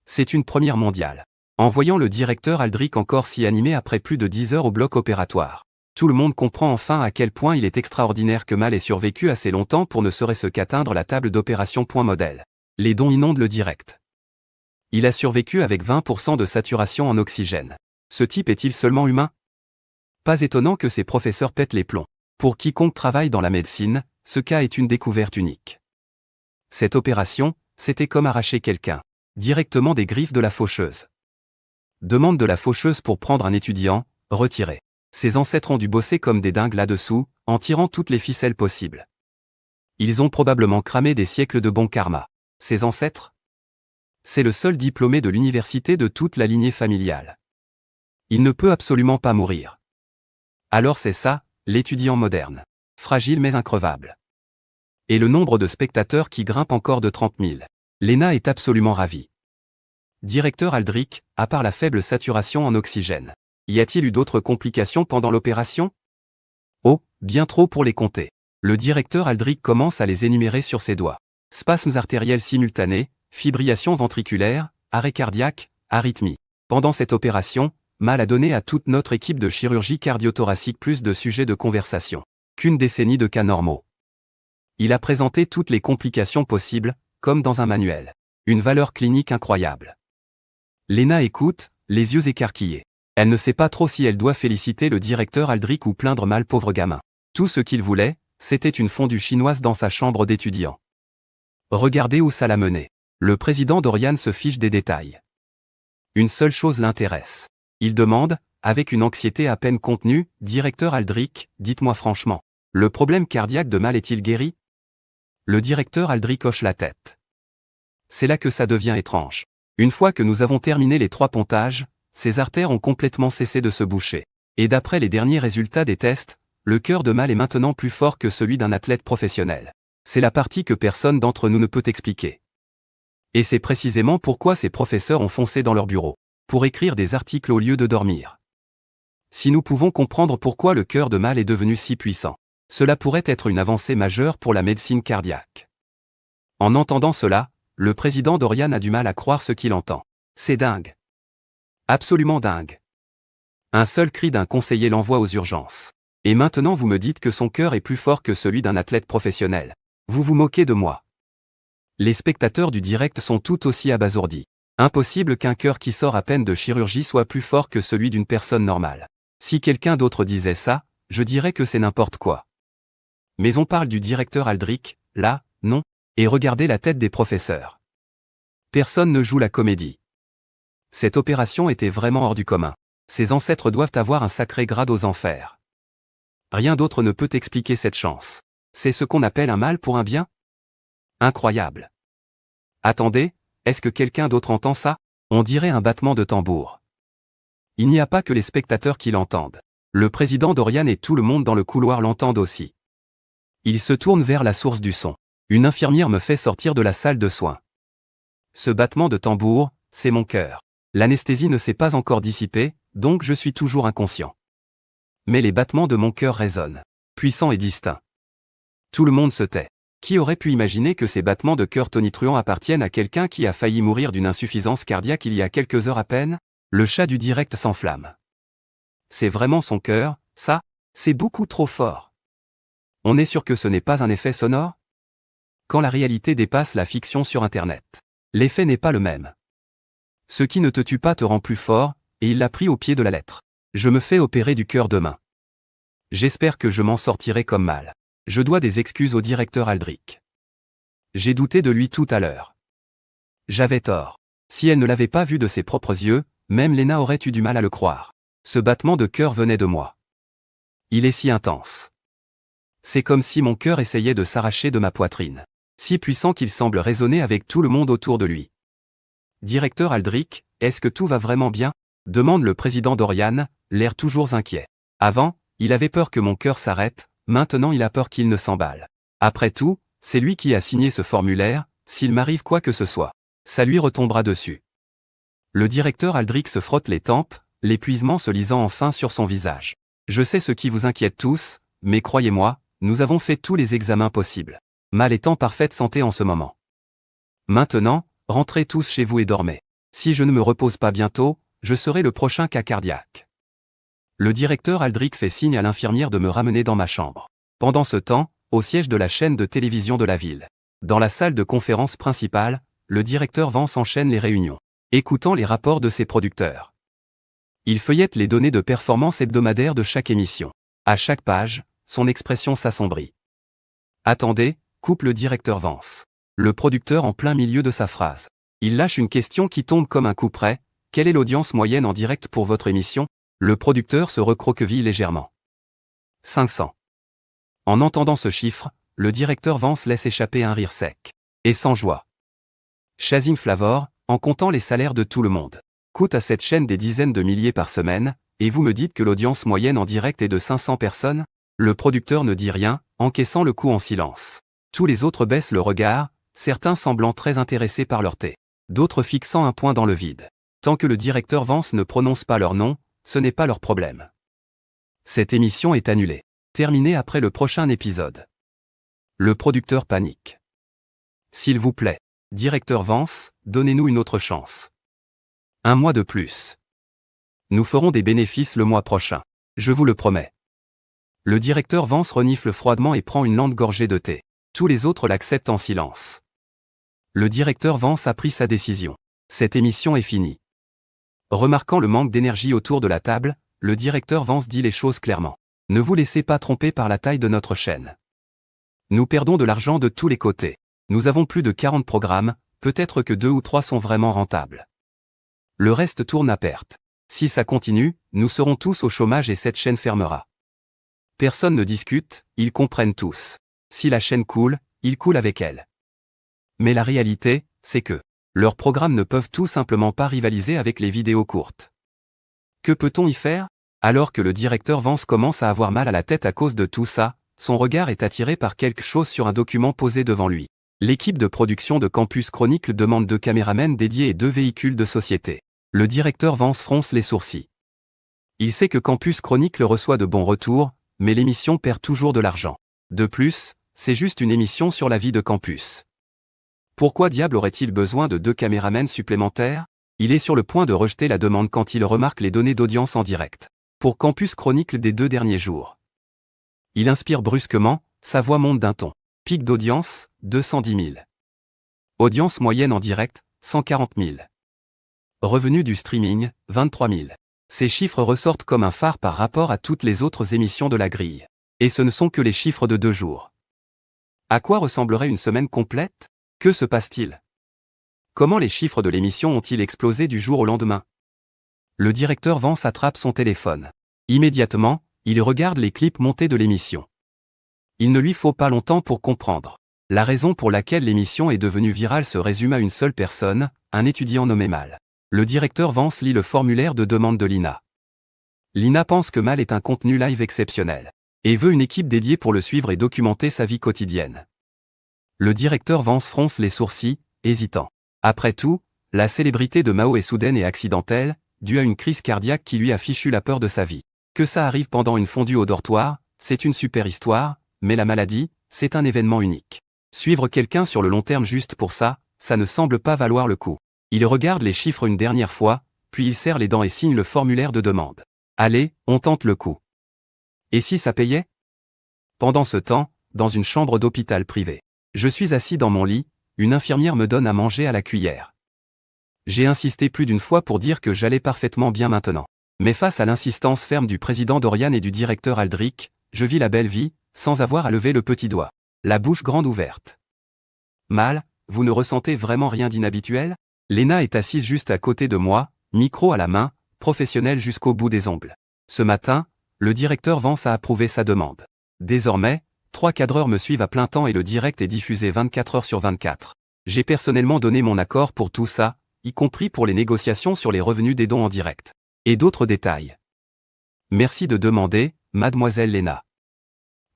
C'est une première mondiale. En voyant le directeur Aldrich encore si animé après plus de 10 heures au bloc opératoire, tout le monde comprend enfin à quel point il est extraordinaire que Mal ait survécu assez longtemps pour ne serait-ce qu'atteindre la table d'opération point modèle. Les dons inondent le direct. Il a survécu avec 20% de saturation en oxygène. Ce type est-il seulement humain? Pas étonnant que ses professeurs pètent les plombs. Pour quiconque travaille dans la médecine, ce cas est une découverte unique. Cette opération, c'était comme arracher quelqu'un, directement des griffes de la faucheuse. Demande de la faucheuse pour prendre un étudiant, retiré. Ses ancêtres ont dû bosser comme des dingues là-dessous, en tirant toutes les ficelles possibles. Ils ont probablement cramé des siècles de bon karma. Ses ancêtres? C'est le seul diplômé de l'université de toute la lignée familiale. Il ne peut absolument pas mourir. Alors c'est ça, l'étudiant moderne. Fragile mais increvable. Et le nombre de spectateurs qui grimpe encore de 30 000. Lena est absolument ravie. Directeur Aldrich, à part la faible saturation en oxygène, y a-t-il eu d'autres complications pendant l'opération? Oh, bien trop pour les compter. Le directeur Aldrich commence à les énumérer sur ses doigts. Spasmes artériels simultanés, fibrillation ventriculaire, arrêt cardiaque, arythmie. Pendant cette opération, Mal a donné à toute notre équipe de chirurgie cardio-thoracique plus de sujets de conversation qu'une décennie de cas normaux. Il a présenté toutes les complications possibles, comme dans un manuel. Une valeur clinique incroyable. Lena écoute, les yeux écarquillés. Elle ne sait pas trop si elle doit féliciter le directeur Aldrich ou plaindre Mal pauvre gamin. Tout ce qu'il voulait, c'était une fondue chinoise dans sa chambre d'étudiant. Regardez où ça l'a mené. Le président Dorian se fiche des détails. Une seule chose l'intéresse. Il demande, avec une anxiété à peine contenue, « Directeur Aldrich, dites-moi franchement, le problème cardiaque de Mal est-il guéri ?» Le directeur Aldrich hoche la tête. C'est là que ça devient étrange. Une fois que nous avons terminé les 3 pontages, ses artères ont complètement cessé de se boucher. Et d'après les derniers résultats des tests, le cœur de Mal est maintenant plus fort que celui d'un athlète professionnel. C'est la partie que personne d'entre nous ne peut expliquer. Et c'est précisément pourquoi ces professeurs ont foncé dans leur bureau. Pour écrire des articles au lieu de dormir. Si nous pouvons comprendre pourquoi le cœur de Mal est devenu si puissant, cela pourrait être une avancée majeure pour la médecine cardiaque. En entendant cela, le président Dorian a du mal à croire ce qu'il entend. C'est dingue. Absolument dingue. Un seul cri d'un conseiller l'envoie aux urgences. Et maintenant vous me dites que son cœur est plus fort que celui d'un athlète professionnel. Vous vous moquez de moi. Les spectateurs du direct sont tout aussi abasourdis. Impossible qu'un cœur qui sort à peine de chirurgie soit plus fort que celui d'une personne normale. Si quelqu'un d'autre disait ça, je dirais que c'est n'importe quoi. Mais on parle du directeur Aldrich, là, non, et regardez la tête des professeurs. Personne ne joue la comédie. Cette opération était vraiment hors du commun. Ses ancêtres doivent avoir un sacré grade aux enfers. Rien d'autre ne peut expliquer cette chance. C'est ce qu'on appelle un mal pour un bien? Incroyable. Attendez, est-ce que quelqu'un d'autre entend ça? On dirait un battement de tambour. Il n'y a pas que les spectateurs qui l'entendent. Le président Dorian et tout le monde dans le couloir l'entendent aussi. Il se tourne vers la source du son. Une infirmière me fait sortir de la salle de soins. Ce battement de tambour, c'est mon cœur. L'anesthésie ne s'est pas encore dissipée, donc je suis toujours inconscient. Mais les battements de mon cœur résonnent, puissants et distincts. Tout le monde se tait. Qui aurait pu imaginer que ces battements de cœur tonitruants appartiennent à quelqu'un qui a failli mourir d'une insuffisance cardiaque il y a quelques heures à peine? Le chat du direct s'enflamme. C'est vraiment son cœur, ça? C'est beaucoup trop fort. On est sûr que ce n'est pas un effet sonore? Quand la réalité dépasse la fiction sur Internet, l'effet n'est pas le même. Ce qui ne te tue pas te rend plus fort, et il l'a pris au pied de la lettre. Je me fais opérer du cœur demain. J'espère que je m'en sortirai comme mal. Je dois des excuses au directeur Aldrich. J'ai douté de lui tout à l'heure. J'avais tort. Si elle ne l'avait pas vu de ses propres yeux, même Lena aurait eu du mal à le croire. Ce battement de cœur venait de moi. Il est si intense. C'est comme si mon cœur essayait de s'arracher de ma poitrine. Si puissant qu'il semble résonner avec tout le monde autour de lui. Directeur Aldrich, est-ce que tout va vraiment bien? Demande le président Dorian, l'air toujours inquiet. Avant, il avait peur que mon cœur s'arrête, maintenant il a peur qu'il ne s'emballe. Après tout, c'est lui qui a signé ce formulaire, s'il m'arrive quoi que ce soit, ça lui retombera dessus. Le directeur Aldrich se frotte les tempes, l'épuisement se lisant enfin sur son visage. Je sais ce qui vous inquiète tous, mais croyez-moi, nous avons fait tous les examens possibles. Mal est en parfaite santé en ce moment. Maintenant, rentrez tous chez vous et dormez. Si je ne me repose pas bientôt, je serai le prochain cas cardiaque. Le directeur Aldrich fait signe à l'infirmière de me ramener dans ma chambre. Pendant ce temps, au siège de la chaîne de télévision de la ville. Dans la salle de conférence principale, le directeur Vance enchaîne les réunions, écoutant les rapports de ses producteurs. Il feuillette les données de performance hebdomadaire de chaque émission. À chaque page, son expression s'assombrit. Attendez, coupe le directeur Vance. Le producteur en plein milieu de sa phrase. Il lâche une question qui tombe comme un coup près. Quelle est l'audience moyenne en direct pour votre émission? Le producteur se recroqueville légèrement. 500. En entendant ce chiffre, le directeur Vance laisse échapper un rire sec. Et sans joie. Shazim Flavor, en comptant les salaires de tout le monde, coûte à cette chaîne des dizaines de milliers par semaine, et vous me dites que l'audience moyenne en direct est de 500 personnes? Le producteur ne dit rien, encaissant le coup en silence. Tous les autres baissent le regard, certains semblant très intéressés par leur thé, d'autres fixant un point dans le vide. Tant que le directeur Vance ne prononce pas leur nom, ce n'est pas leur problème. Cette émission est annulée. Terminée après le prochain épisode. Le producteur panique. S'il vous plaît, directeur Vance, donnez-nous une autre chance. Un mois de plus. Nous ferons des bénéfices le mois prochain. Je vous le promets. Le directeur Vance renifle froidement et prend une lente gorgée de thé. Tous les autres l'acceptent en silence. Le directeur Vance a pris sa décision. Cette émission est finie. Remarquant le manque d'énergie autour de la table, le directeur Vance dit les choses clairement. Ne vous laissez pas tromper par la taille de notre chaîne. Nous perdons de l'argent de tous les côtés. Nous avons plus de 40 programmes, peut-être que 2 ou 3 sont vraiment rentables. Le reste tourne à perte. Si ça continue, nous serons tous au chômage et cette chaîne fermera. Personne ne discute, ils comprennent tous. Si la chaîne coule, ils coulent avec elle. Mais la réalité, c'est que leurs programmes ne peuvent tout simplement pas rivaliser avec les vidéos courtes. Que peut-on y faire? Alors que le directeur Vance commence à avoir mal à la tête à cause de tout ça, son regard est attiré par quelque chose sur un document posé devant lui. L'équipe de production de Campus Chronicle demande 2 caméramens dédiés et 2 véhicules de société. Le directeur Vance fronce les sourcils. Il sait que Campus Chronicle reçoit de bons retours, mais l'émission perd toujours de l'argent. De plus, c'est juste une émission sur la vie de Campus. Pourquoi diable aurait-il besoin de 2 caméramens supplémentaires? Il est sur le point de rejeter la demande quand il remarque les données d'audience en direct. Pour Campus Chronicle des 2 derniers jours. Il inspire brusquement, sa voix monte d'un ton. Pic d'audience, 210 000. Audience moyenne en direct, 140 000. Revenu du streaming, 23 000. Ces chiffres ressortent comme un phare par rapport à toutes les autres émissions de la grille. Et ce ne sont que les chiffres de 2 jours. À quoi ressemblerait une semaine complète? Que se passe-t-il? Comment les chiffres de l'émission ont-ils explosé du jour au lendemain? Le directeur Vance attrape son téléphone. Immédiatement, il regarde les clips montés de l'émission. Il ne lui faut pas longtemps pour comprendre. La raison pour laquelle l'émission est devenue virale se résume à une seule personne, un étudiant nommé Mal. Le directeur Vance lit le formulaire de demande de Lina. Lina pense que Mal est un contenu live exceptionnel. Et veut une équipe dédiée pour le suivre et documenter sa vie quotidienne. Le directeur Vance fronce les sourcils, hésitant. Après tout, la célébrité de Mao est soudaine et accidentelle, due à une crise cardiaque qui lui a fichu la peur de sa vie. Que ça arrive pendant une fondue au dortoir, c'est une super histoire, mais la maladie, c'est un événement unique. Suivre quelqu'un sur le long terme juste pour ça, ça ne semble pas valoir le coup. Il regarde les chiffres une dernière fois, puis il serre les dents et signe le formulaire de demande. Allez, on tente le coup. Et si ça payait? Pendant ce temps, dans une chambre d'hôpital privé. Je suis assis dans mon lit, une infirmière me donne à manger à la cuillère. J'ai insisté plus d'une fois pour dire que j'allais parfaitement bien maintenant. Mais face à l'insistance ferme du président Dorian et du directeur Aldrich, je vis la belle vie, sans avoir à lever le petit doigt. La bouche grande ouverte. Mal, vous ne ressentez vraiment rien d'inhabituel? Lena est assise juste à côté de moi, micro à la main, professionnelle jusqu'au bout des ongles. Ce matin, le directeur Vance a approuvé sa demande. Désormais, 3 cadreurs me suivent à plein temps et le direct est diffusé 24 heures sur 24. J'ai personnellement donné mon accord pour tout ça, y compris pour les négociations sur les revenus des dons en direct. Et d'autres détails. Merci de demander, mademoiselle Lena.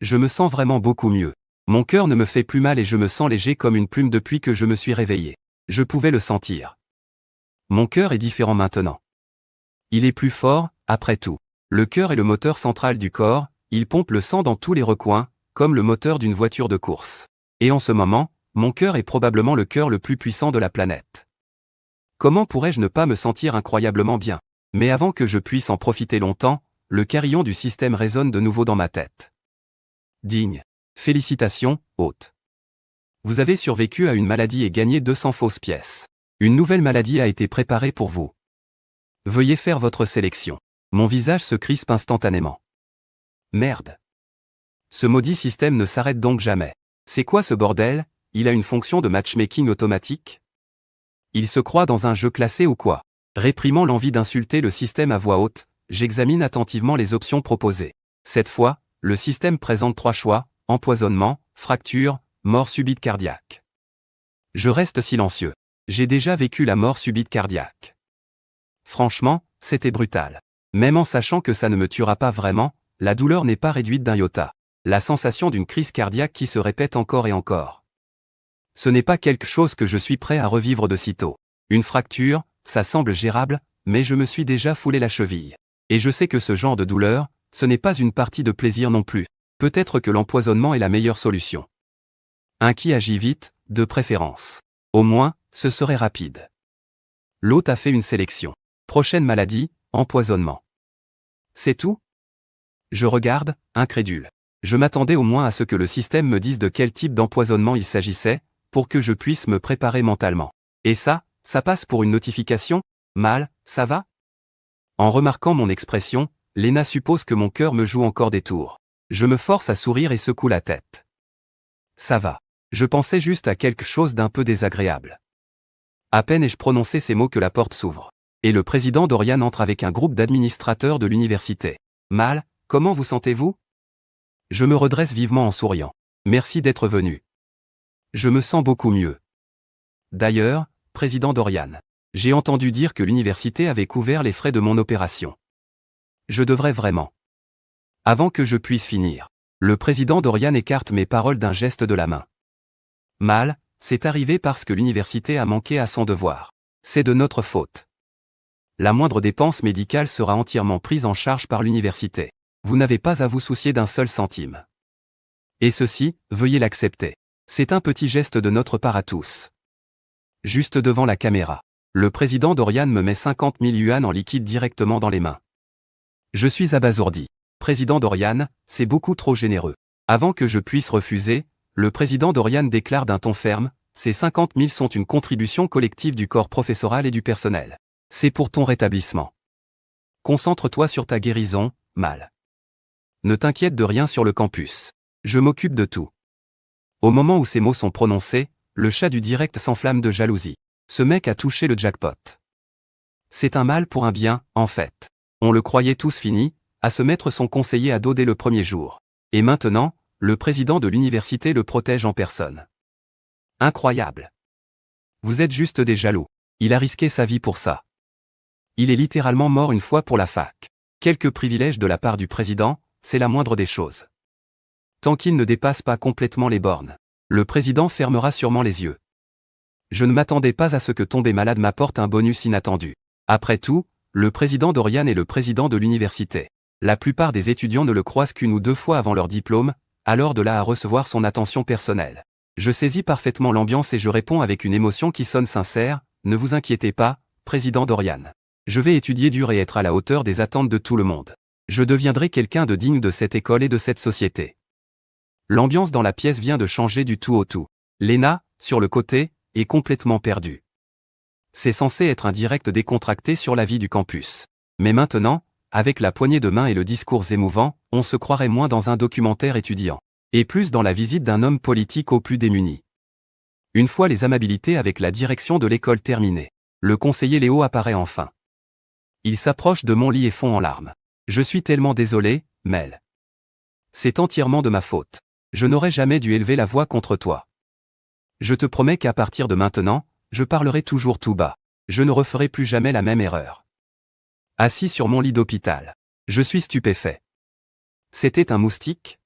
Je me sens vraiment beaucoup mieux. Mon cœur ne me fait plus mal et je me sens léger comme une plume depuis que je me suis réveillé. Je pouvais le sentir. Mon cœur est différent maintenant. Il est plus fort, après tout. Le cœur est le moteur central du corps, il pompe le sang dans tous les recoins, comme le moteur d'une voiture de course. Et en ce moment, mon cœur est probablement le cœur le plus puissant de la planète. Comment pourrais-je ne pas me sentir incroyablement bien? Mais avant que je puisse en profiter longtemps, le carillon du système résonne de nouveau dans ma tête. Digne. Félicitations, hôte. Vous avez survécu à une maladie et gagné 200 fausses pièces. Une nouvelle maladie a été préparée pour vous. Veuillez faire votre sélection. Mon visage se crispe instantanément. Merde. Ce maudit système ne s'arrête donc jamais. C'est quoi ce bordel? Il a une fonction de matchmaking automatique? Il se croit dans un jeu classé ou quoi? Réprimant l'envie d'insulter le système à voix haute, j'examine attentivement les options proposées. Cette fois, le système présente 3 choix, empoisonnement, fracture, mort subite cardiaque. Je reste silencieux. J'ai déjà vécu la mort subite cardiaque. Franchement, c'était brutal. Même en sachant que ça ne me tuera pas vraiment, la douleur n'est pas réduite d'un iota. La sensation d'une crise cardiaque qui se répète encore et encore. Ce n'est pas quelque chose que je suis prêt à revivre de sitôt. Une fracture, ça semble gérable, mais je me suis déjà foulé la cheville. Et je sais que ce genre de douleur, ce n'est pas une partie de plaisir non plus. Peut-être que l'empoisonnement est la meilleure solution. Un qui agit vite, de préférence. Au moins, ce serait rapide. L'hôte a fait une sélection. Prochaine maladie, empoisonnement. C'est tout? Je regarde, incrédule. Je m'attendais au moins à ce que le système me dise de quel type d'empoisonnement il s'agissait, pour que je puisse me préparer mentalement. Et ça passe pour une notification? Mal, ça va? En remarquant mon expression, Lena suppose que mon cœur me joue encore des tours. Je me force à sourire et secoue la tête. Ça va. Je pensais juste à quelque chose d'un peu désagréable. À peine ai-je prononcé ces mots que la porte s'ouvre. Et le président Dorian entre avec un groupe d'administrateurs de l'université. Mal, comment vous sentez-vous? Je me redresse vivement en souriant. Merci d'être venu. Je me sens beaucoup mieux. D'ailleurs, président Dorian, j'ai entendu dire que l'université avait couvert les frais de mon opération. Je devrais vraiment. Avant que je puisse finir, le président Dorian écarte mes paroles d'un geste de la main. Mal, c'est arrivé parce que l'université a manqué à son devoir. C'est de notre faute. La moindre dépense médicale sera entièrement prise en charge par l'université. Vous n'avez pas à vous soucier d'un seul centime. Et ceci, veuillez l'accepter. C'est un petit geste de notre part à tous. Juste devant la caméra, le président Dorian me met 50 000 yuan en liquide directement dans les mains. Je suis abasourdi. président Dorian, c'est beaucoup trop généreux. Avant que je puisse refuser, le président Dorian déclare d'un ton ferme, ces 50 000 sont une contribution collective du corps professoral et du personnel. C'est pour ton rétablissement. Concentre-toi sur ta guérison, Mal. Ne t'inquiète de rien sur le campus. Je m'occupe de tout. Au moment où ces mots sont prononcés, le chat du direct s'enflamme de jalousie. Ce mec a touché le jackpot. C'est un mal pour un bien, en fait. On le croyait tous fini, à se mettre son conseiller à dos dès le premier jour. Et maintenant, le président de l'université le protège en personne. Incroyable. Vous êtes juste des jaloux. Il a risqué sa vie pour ça. Il est littéralement mort une fois pour la fac. Quelques privilèges de la part du président, c'est la moindre des choses. Tant qu'il ne dépasse pas complètement les bornes, le président fermera sûrement les yeux. Je ne m'attendais pas à ce que tomber malade m'apporte un bonus inattendu. Après tout, le président Dorian est le président de l'université. La plupart des étudiants ne le croisent qu'une ou deux fois avant leur diplôme, alors de là à recevoir son attention personnelle. Je saisis parfaitement l'ambiance et je réponds avec une émotion qui sonne sincère, ne vous inquiétez pas, président Dorian. Je vais étudier dur et être à la hauteur des attentes de tout le monde. Je deviendrai quelqu'un de digne de cette école et de cette société. L'ambiance dans la pièce vient de changer du tout au tout. Lena, sur le côté, est complètement perdue. C'est censé être un direct décontracté sur la vie du campus. Mais maintenant, avec la poignée de main et le discours émouvant, on se croirait moins dans un documentaire étudiant, et plus dans la visite d'un homme politique aux plus démunis. Une fois les amabilités avec la direction de l'école terminées, le conseiller Léo apparaît enfin. Il s'approche de mon lit et fond en larmes. Je suis tellement désolé, Mel. C'est entièrement de ma faute. Je n'aurais jamais dû élever la voix contre toi. Je te promets qu'à partir de maintenant, je parlerai toujours tout bas. Je ne referai plus jamais la même erreur. Assis sur mon lit d'hôpital. Je suis stupéfait. C'était un moustique ?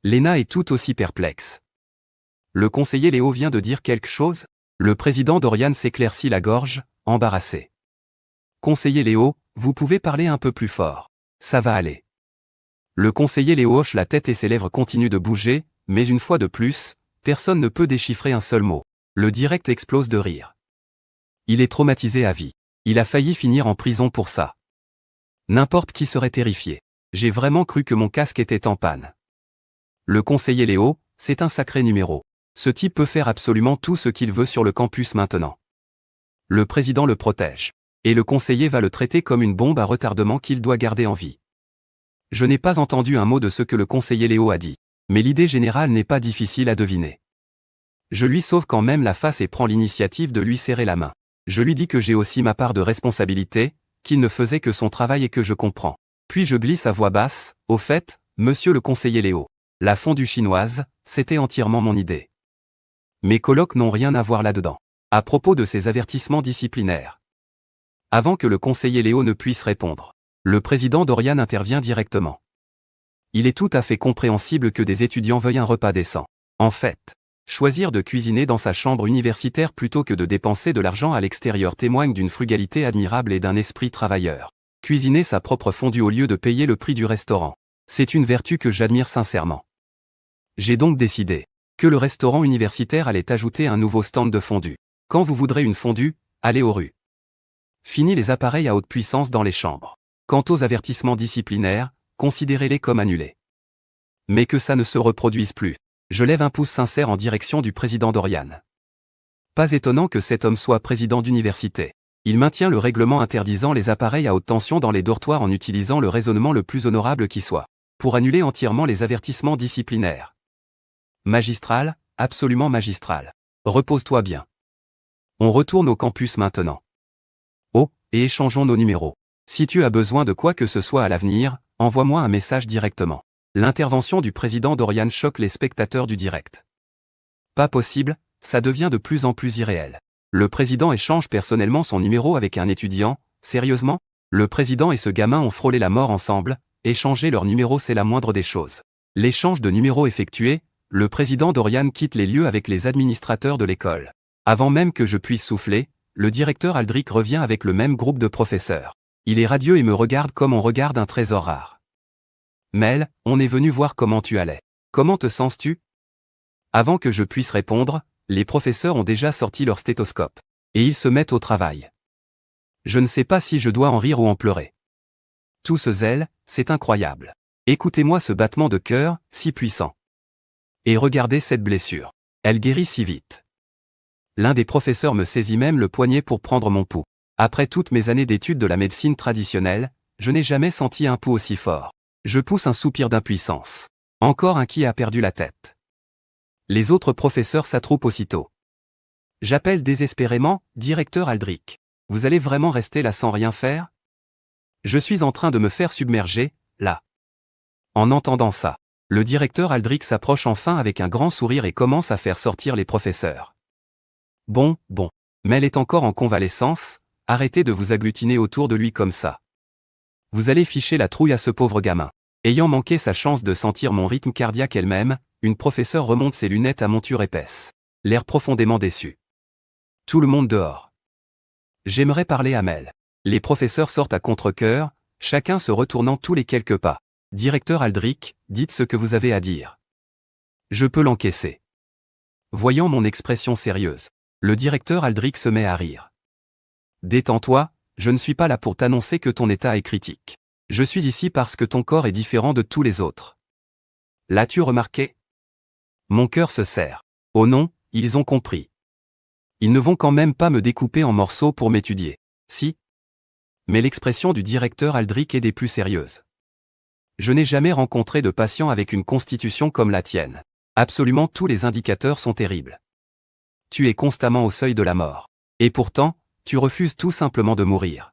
Lena est tout aussi perplexe. Le conseiller Léo vient de dire quelque chose ? Le président Dorian s'éclaircit la gorge, embarrassé. Conseiller Léo, vous pouvez parler un peu plus fort. Ça va aller. Le conseiller Léo hoche la tête et ses lèvres continuent de bouger, mais une fois de plus, personne ne peut déchiffrer un seul mot. Le direct explose de rire. Il est traumatisé à vie. Il a failli finir en prison pour ça. N'importe qui serait terrifié. J'ai vraiment cru que mon casque était en panne. Le conseiller Léo, c'est un sacré numéro. Ce type peut faire absolument tout ce qu'il veut sur le campus maintenant. Le président le protège. Et le conseiller va le traiter comme une bombe à retardement qu'il doit garder en vie. Je n'ai pas entendu un mot de ce que le conseiller Léo a dit. Mais l'idée générale n'est pas difficile à deviner. Je lui sauve quand même la face et prends l'initiative de lui serrer la main. Je lui dis que j'ai aussi ma part de responsabilité, qu'il ne faisait que son travail et que je comprends. Puis je glisse à voix basse, au fait, monsieur le conseiller Léo. La fondue chinoise, c'était entièrement mon idée. Mes colocs n'ont rien à voir là-dedans. À propos de ces avertissements disciplinaires. Avant que le conseiller Léo ne puisse répondre, le président Dorian intervient directement. Il est tout à fait compréhensible que des étudiants veuillent un repas décent. En fait, choisir de cuisiner dans sa chambre universitaire plutôt que de dépenser de l'argent à l'extérieur témoigne d'une frugalité admirable et d'un esprit travailleur. Cuisiner sa propre fondue au lieu de payer le prix du restaurant. C'est une vertu que j'admire sincèrement. J'ai donc décidé que le restaurant universitaire allait ajouter un nouveau stand de fondue. Quand vous voudrez une fondue, allez aux rues. Fini les appareils à haute puissance dans les chambres. Quant aux avertissements disciplinaires, considérez-les comme annulés. Mais que ça ne se reproduise plus. Je lève un pouce sincère en direction du président Dorian. Pas étonnant que cet homme soit président d'université. Il maintient le règlement interdisant les appareils à haute tension dans les dortoirs en utilisant le raisonnement le plus honorable qui soit, pour annuler entièrement les avertissements disciplinaires. Magistral, absolument magistral. Repose-toi bien. On retourne au campus maintenant. Oh, et échangeons nos numéros. Si tu as besoin de quoi que ce soit à l'avenir, envoie-moi un message directement. L'intervention du président Dorian choque les spectateurs du direct. Pas possible, ça devient de plus en plus irréel. Le président échange personnellement son numéro avec un étudiant, sérieusement ? Le président et ce gamin ont frôlé la mort ensemble, échanger leur numéro c'est la moindre des choses. L'échange de numéros effectué, le président Dorian quitte les lieux avec les administrateurs de l'école. Avant même que je puisse souffler, le directeur Aldrich revient avec le même groupe de professeurs. Il est radieux et me regarde comme on regarde un trésor rare. Mel, on est venu voir comment tu allais. Comment te sens-tu ? Avant que je puisse répondre, les professeurs ont déjà sorti leur stéthoscope. Et ils se mettent au travail. Je ne sais pas si je dois en rire ou en pleurer. Tout ce zèle, c'est incroyable. Écoutez-moi ce battement de cœur, si puissant. Et regardez cette blessure. Elle guérit si vite. L'un des professeurs me saisit même le poignet pour prendre mon pouls. Après toutes mes années d'études de la médecine traditionnelle, je n'ai jamais senti un pouls aussi fort. Je pousse un soupir d'impuissance. Encore un qui a perdu la tête. Les autres professeurs s'attroupent aussitôt. J'appelle désespérément, directeur Aldrich. Vous allez vraiment rester là sans rien faire? Je suis en train de me faire submerger, là. En entendant ça, le directeur Aldrich s'approche enfin avec un grand sourire et commence à faire sortir les professeurs. Bon, mais elle est encore en convalescence, arrêtez de vous agglutiner autour de lui comme ça. Vous allez ficher la trouille à ce pauvre gamin. Ayant manqué sa chance de sentir mon rythme cardiaque elle-même, une professeure remonte ses lunettes à monture épaisse. L'air profondément déçu. Tout le monde dehors. J'aimerais parler à Mel. Les professeurs sortent à contre-cœur, chacun se retournant tous les quelques pas. Directeur Aldrich, dites ce que vous avez à dire. Je peux l'encaisser. Voyant mon expression sérieuse, le directeur Aldrich se met à rire. Détends-toi, je ne suis pas là pour t'annoncer que ton état est critique. Je suis ici parce que ton corps est différent de tous les autres. L'as-tu remarqué? Mon cœur se serre. Oh non, ils ont compris. Ils ne vont quand même pas me découper en morceaux pour m'étudier. Si. Mais l'expression du directeur Aldrich est des plus sérieuses. Je n'ai jamais rencontré de patient avec une constitution comme la tienne. Absolument tous les indicateurs sont terribles. Tu es constamment au seuil de la mort. Et pourtant, tu refuses tout simplement de mourir.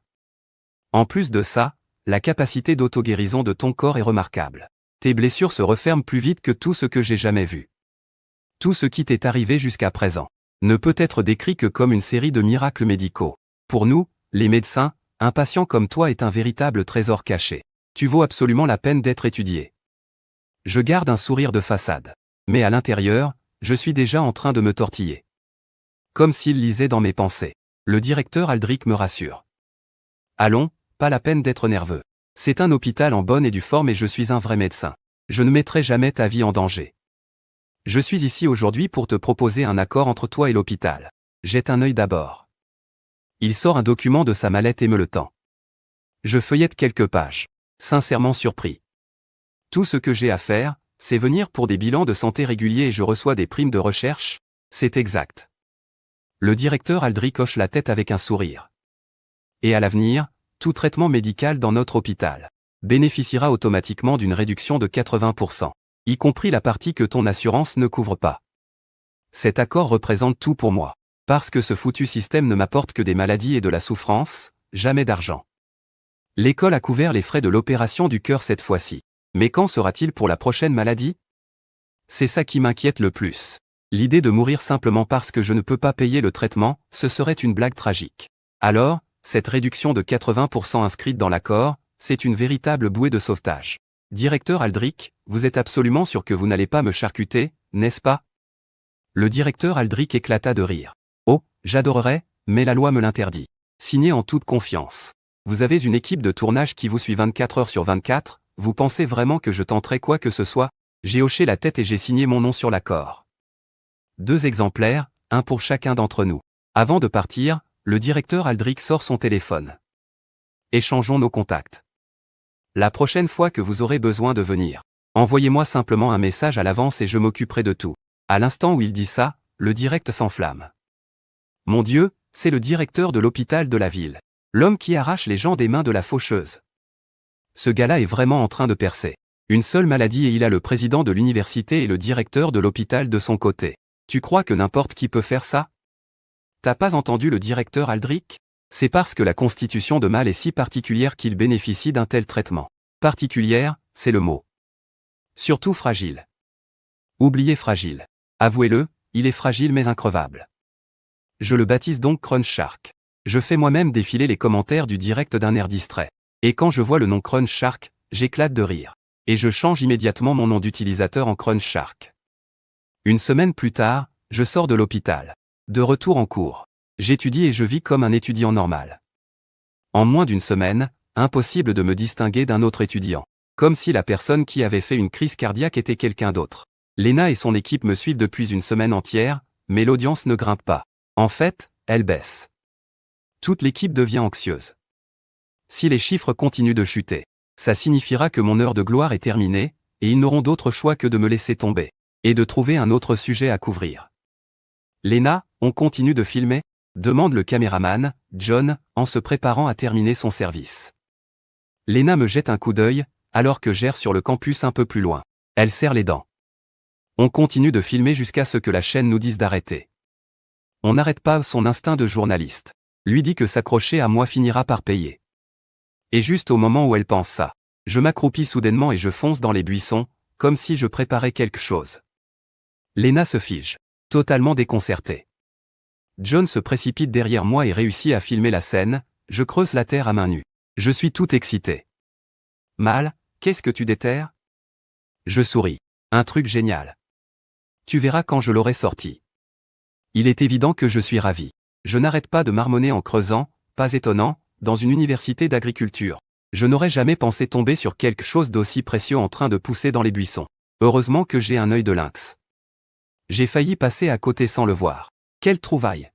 En plus de ça, la capacité d'auto-guérison de ton corps est remarquable. Tes blessures se referment plus vite que tout ce que j'ai jamais vu. Tout ce qui t'est arrivé jusqu'à présent ne peut être décrit que comme une série de miracles médicaux. Pour nous, les médecins, un patient comme toi est un véritable trésor caché. Tu vaux absolument la peine d'être étudié. Je garde un sourire de façade. Mais à l'intérieur, je suis déjà en train de me tortiller. Comme s'il lisait dans mes pensées. Le directeur Aldrich me rassure. Allons, pas la peine d'être nerveux. C'est un hôpital en bonne et due forme et je suis un vrai médecin. Je ne mettrai jamais ta vie en danger. Je suis ici aujourd'hui pour te proposer un accord entre toi et l'hôpital. Jette un œil d'abord. Il sort un document de sa mallette et me le tend. Je feuillette quelques pages. Sincèrement surpris. Tout ce que j'ai à faire, c'est venir pour des bilans de santé réguliers et je reçois des primes de recherche, c'est exact. Le directeur Aldrich hoche la tête avec un sourire. Et à l'avenir, tout traitement médical dans notre hôpital bénéficiera automatiquement d'une réduction de 80%, y compris la partie que ton assurance ne couvre pas. Cet accord représente tout pour moi, parce que ce foutu système ne m'apporte que des maladies et de la souffrance, jamais d'argent. L'école a couvert les frais de l'opération du cœur cette fois-ci. Mais quand sera-t-il pour la prochaine maladie? C'est ça qui m'inquiète le plus. L'idée de mourir simplement parce que je ne peux pas payer le traitement, ce serait une blague tragique. Alors, cette réduction de 80% inscrite dans l'accord, c'est une véritable bouée de sauvetage. Directeur Aldrich, vous êtes absolument sûr que vous n'allez pas me charcuter, n'est-ce pas? Le directeur Aldrich éclata de rire. Oh, j'adorerais, mais la loi me l'interdit. Signé en toute confiance. Vous avez une équipe de tournage qui vous suit 24 heures sur 24, vous pensez vraiment que je tenterai quoi que ce soit? J'ai hoché la tête et j'ai signé mon nom sur l'accord. 2 exemplaires, un pour chacun d'entre nous. Avant de partir, le directeur Aldrich sort son téléphone. Échangeons nos contacts. La prochaine fois que vous aurez besoin de venir, envoyez-moi simplement un message à l'avance et je m'occuperai de tout. À l'instant où il dit ça, le direct s'enflamme. Mon Dieu, c'est le directeur de l'hôpital de la ville. L'homme qui arrache les gens des mains de la faucheuse. Ce gars-là est vraiment en train de percer. Une seule maladie et il a le président de l'université et le directeur de l'hôpital de son côté. Tu crois que n'importe qui peut faire ça? T'as pas entendu le directeur Aldrich? C'est parce que la constitution de Mal est si particulière qu'il bénéficie d'un tel traitement. Particulière, c'est le mot. Surtout fragile. Oubliez fragile. Avouez-le, il est fragile mais increvable. Je le baptise donc Crunch Shark. Je fais moi-même défiler les commentaires du direct d'un air distrait. Et quand je vois le nom Crunch Shark, j'éclate de rire. Et je change immédiatement mon nom d'utilisateur en Crunch Shark. Une semaine plus tard, je sors de l'hôpital. De retour en cours. J'étudie et je vis comme un étudiant normal. En moins d'une semaine, impossible de me distinguer d'un autre étudiant. Comme si la personne qui avait fait une crise cardiaque était quelqu'un d'autre. Lena et son équipe me suivent depuis une semaine entière, mais l'audience ne grimpe pas. En fait, elle baisse. Toute l'équipe devient anxieuse. Si les chiffres continuent de chuter, Ça signifiera que mon heure de gloire est terminée, et ils n'auront d'autre choix que de me laisser tomber. Et de trouver un autre sujet à couvrir. Léna, on continue de filmer ? Demande le caméraman, John, en se préparant à terminer son service. Léna me jette un coup d'œil, alors que j'erre sur le campus un peu plus loin. Elle serre les dents. On continue de filmer jusqu'à ce que la chaîne nous dise d'arrêter. On n'arrête pas son instinct de journaliste. Lui dit que s'accrocher à moi finira par payer. Et juste au moment où elle pense ça, je m'accroupis soudainement et je fonce dans les buissons, comme si je préparais quelque chose. Léna se fige, totalement déconcertée. John se précipite derrière moi et réussit à filmer la scène, je creuse la terre à main nue. Je suis tout excité. Mal, qu'est-ce que tu déterres ? Je souris. Un truc génial. Tu verras quand je l'aurai sorti. Il est évident que je suis ravi. Je n'arrête pas de marmonner en creusant, pas étonnant, dans une université d'agriculture. Je n'aurais jamais pensé tomber sur quelque chose d'aussi précieux en train de pousser dans les buissons. Heureusement que j'ai un œil de lynx. J'ai failli passer à côté sans le voir. Quelle trouvaille!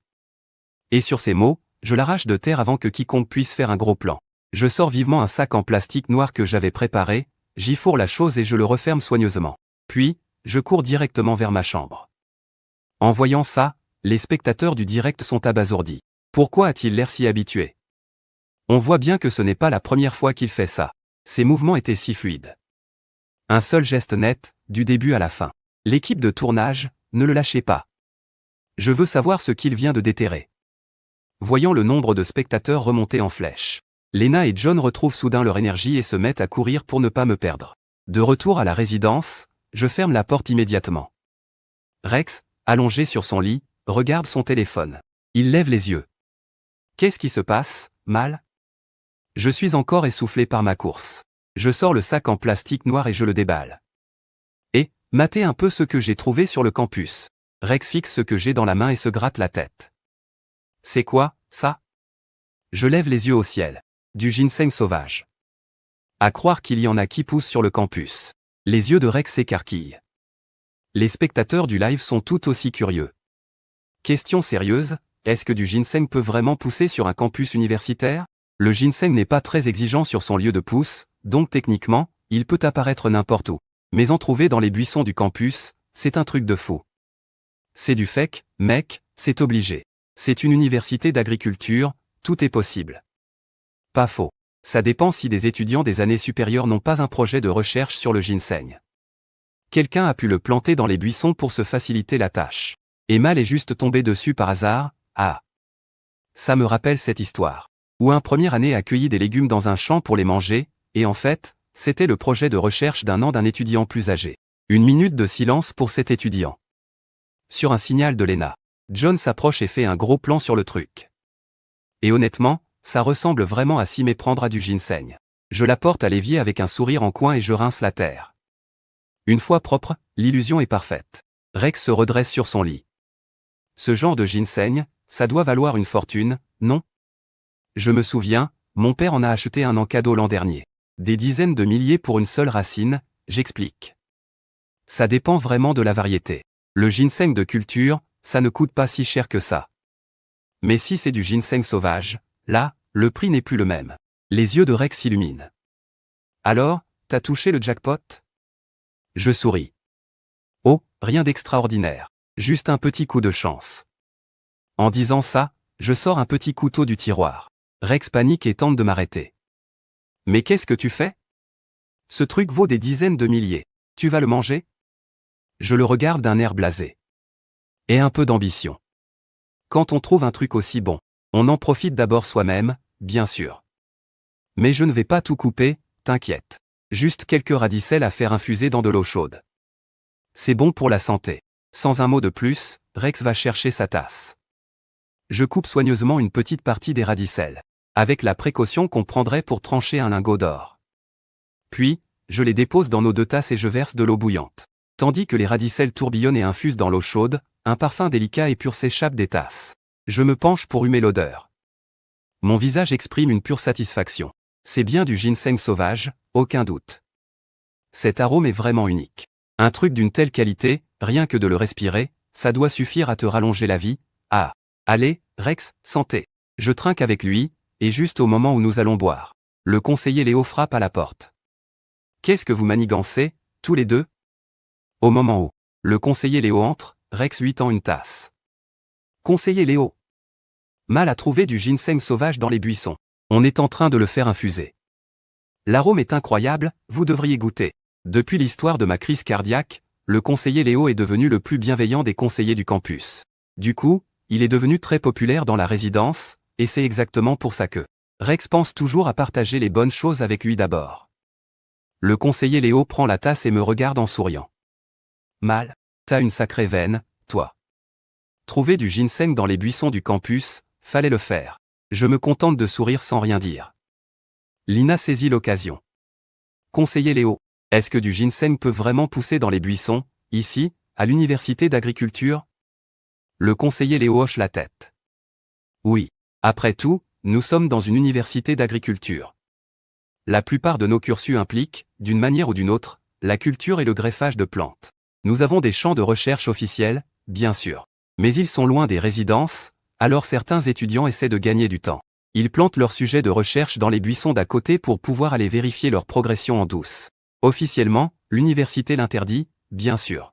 Et sur ces mots, je l'arrache de terre avant que quiconque puisse faire un gros plan. Je sors vivement un sac en plastique noir que j'avais préparé, j'y fourre la chose et je le referme soigneusement. Puis, je cours directement vers ma chambre. En voyant ça, les spectateurs du direct sont abasourdis. Pourquoi a-t-il l'air si habitué? On voit bien que ce n'est pas la première fois qu'il fait ça. Ses mouvements étaient si fluides. Un seul geste net, du début à la fin. L'équipe de tournage, ne le lâchez pas. Je veux savoir ce qu'il vient de déterrer. Voyant le nombre de spectateurs remonter en flèche, Léna et John retrouvent soudain leur énergie et se mettent à courir pour ne pas me perdre. De retour à la résidence, je ferme la porte immédiatement. Rex, allongé sur son lit, regarde son téléphone. Il lève les yeux. Qu'est-ce qui se passe, Mal? Je suis encore essoufflé par ma course. Je sors le sac en plastique noir et je le déballe. Et, matez un peu ce que j'ai trouvé sur le campus. Rex fixe ce que j'ai dans la main et se gratte la tête. C'est quoi, ça? Je lève les yeux au ciel. Du ginseng sauvage. À croire qu'il y en a qui poussent sur le campus. Les yeux de Rex s'écarquillent. Les spectateurs du live sont tout aussi curieux. Question sérieuse, est-ce que du ginseng peut vraiment pousser sur un campus universitaire? Le ginseng n'est pas très exigeant sur son lieu de pousse, donc techniquement, il peut apparaître n'importe où. Mais en trouver dans les buissons du campus, c'est un truc de fou. C'est du fake, mec, c'est obligé. C'est une université d'agriculture, tout est possible. Pas faux. Ça dépend si des étudiants des années supérieures n'ont pas un projet de recherche sur le ginseng. Quelqu'un a pu le planter dans les buissons pour se faciliter la tâche. Et Mal est juste tombé dessus par hasard, ah. Ça me rappelle cette histoire. Où un première année a cueilli des légumes dans un champ pour les manger, et en fait, c'était le projet de recherche d'un an d'un étudiant plus âgé. Une minute de silence pour cet étudiant. Sur un signal de Léna, John s'approche et fait un gros plan sur le truc. Et honnêtement, ça ressemble vraiment à s'y méprendre à du ginseng. Je la porte à l'évier avec un sourire en coin et je rince la terre. Une fois propre, l'illusion est parfaite. Rex se redresse sur son lit. Ce genre de ginseng, ça doit valoir une fortune, non? Je me souviens, mon père en a acheté un en cadeau l'an dernier. Des dizaines de milliers pour une seule racine, j'explique. Ça dépend vraiment de la variété. Le ginseng de culture, ça ne coûte pas si cher que ça. Mais si c'est du ginseng sauvage, là, le prix n'est plus le même. Les yeux de Rex s'illuminent. Alors, t'as touché le jackpot? Je souris. Oh, rien d'extraordinaire. Juste un petit coup de chance. En disant ça, je sors un petit couteau du tiroir. Rex panique et tente de m'arrêter. Mais qu'est-ce que tu fais? Ce truc vaut des dizaines de milliers. Tu vas le manger? Je le regarde d'un air blasé. Et un peu d'ambition. Quand on trouve un truc aussi bon, on en profite d'abord soi-même, bien sûr. Mais je ne vais pas tout couper, t'inquiète. Juste quelques radicelles à faire infuser dans de l'eau chaude. C'est bon pour la santé. Sans un mot de plus, Rex va chercher sa tasse. Je coupe soigneusement une petite partie des radicelles, avec la précaution qu'on prendrait pour trancher un lingot d'or. Puis, je les dépose dans nos 2 tasses et je verse de l'eau bouillante. Tandis que les radicelles tourbillonnent et infusent dans l'eau chaude, un parfum délicat et pur s'échappe des tasses. Je me penche pour humer l'odeur. Mon visage exprime une pure satisfaction. C'est bien du ginseng sauvage, aucun doute. Cet arôme est vraiment unique. Un truc d'une telle qualité, rien que de le respirer, ça doit suffire à te rallonger la vie. Ah. Allez, Rex, santé. Je trinque avec lui, et juste au moment où nous allons boire. Le conseiller Léo frappe à la porte. Qu'est-ce que vous manigancez, tous les deux? Au moment où le conseiller Léo entre, Rex lui tend une tasse. Conseiller Léo. Mal a trouvé du ginseng sauvage dans les buissons. On est en train de le faire infuser. L'arôme est incroyable, vous devriez goûter. Depuis l'histoire de ma crise cardiaque, le conseiller Léo est devenu le plus bienveillant des conseillers du campus. Du coup, il est devenu très populaire dans la résidence, et c'est exactement pour ça que Rex pense toujours à partager les bonnes choses avec lui d'abord. Le conseiller Léo prend la tasse et me regarde en souriant. Mal, t'as une sacrée veine, toi. Trouver du ginseng dans les buissons du campus, fallait le faire. Je me contente de sourire sans rien dire. Lina saisit l'occasion. Conseiller Léo, est-ce que du ginseng peut vraiment pousser dans les buissons, ici, à l'université d'agriculture? Le conseiller Léo hoche la tête. Oui. Après tout, nous sommes dans une université d'agriculture. La plupart de nos cursus impliquent, d'une manière ou d'une autre, la culture et le greffage de plantes. Nous avons des champs de recherche officiels, bien sûr. Mais ils sont loin des résidences, alors certains étudiants essaient de gagner du temps. Ils plantent leurs sujets de recherche dans les buissons d'à côté pour pouvoir aller vérifier leur progression en douce. Officiellement, l'université l'interdit, bien sûr.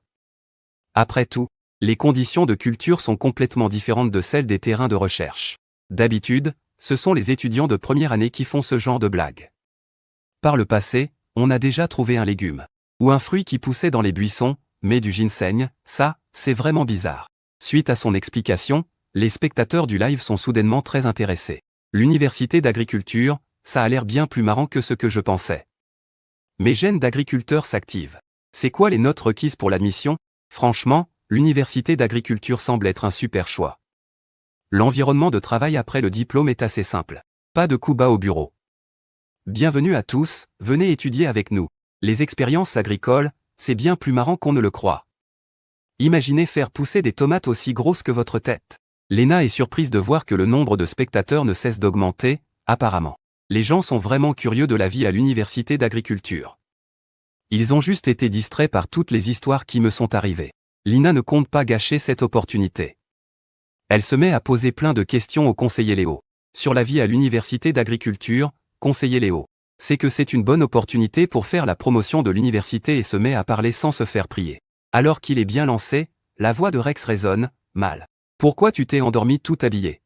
Après tout, les conditions de culture sont complètement différentes de celles des terrains de recherche. D'habitude, ce sont les étudiants de première année qui font ce genre de blagues. Par le passé, on a déjà trouvé un légume ou un fruit qui poussait dans les buissons, mais du ginseng, ça, c'est vraiment bizarre. Suite à son explication, les spectateurs du live sont soudainement très intéressés. L'université d'agriculture, ça a l'air bien plus marrant que ce que je pensais. Mes gènes d'agriculteur s'activent. C'est quoi les notes requises pour l'admission? Franchement, l'université d'agriculture semble être un super choix. L'environnement de travail après le diplôme est assez simple. Pas de coups bas au bureau. Bienvenue à tous, venez étudier avec nous. Les expériences agricoles, c'est bien plus marrant qu'on ne le croit. Imaginez faire pousser des tomates aussi grosses que votre tête. Lena est surprise de voir que le nombre de spectateurs ne cesse d'augmenter, apparemment. Les gens sont vraiment curieux de la vie à l'université d'agriculture. Ils ont juste été distraits par toutes les histoires qui me sont arrivées. Lina ne compte pas gâcher cette opportunité. Elle se met à poser plein de questions au conseiller Léo. Sur la vie à l'université d'agriculture, conseiller Léo. C'est que c'est une bonne opportunité pour faire la promotion de l'université et se met à parler sans se faire prier. Alors qu'il est bien lancé, la voix de Rex résonne, mal. Pourquoi tu t'es endormi tout habillé?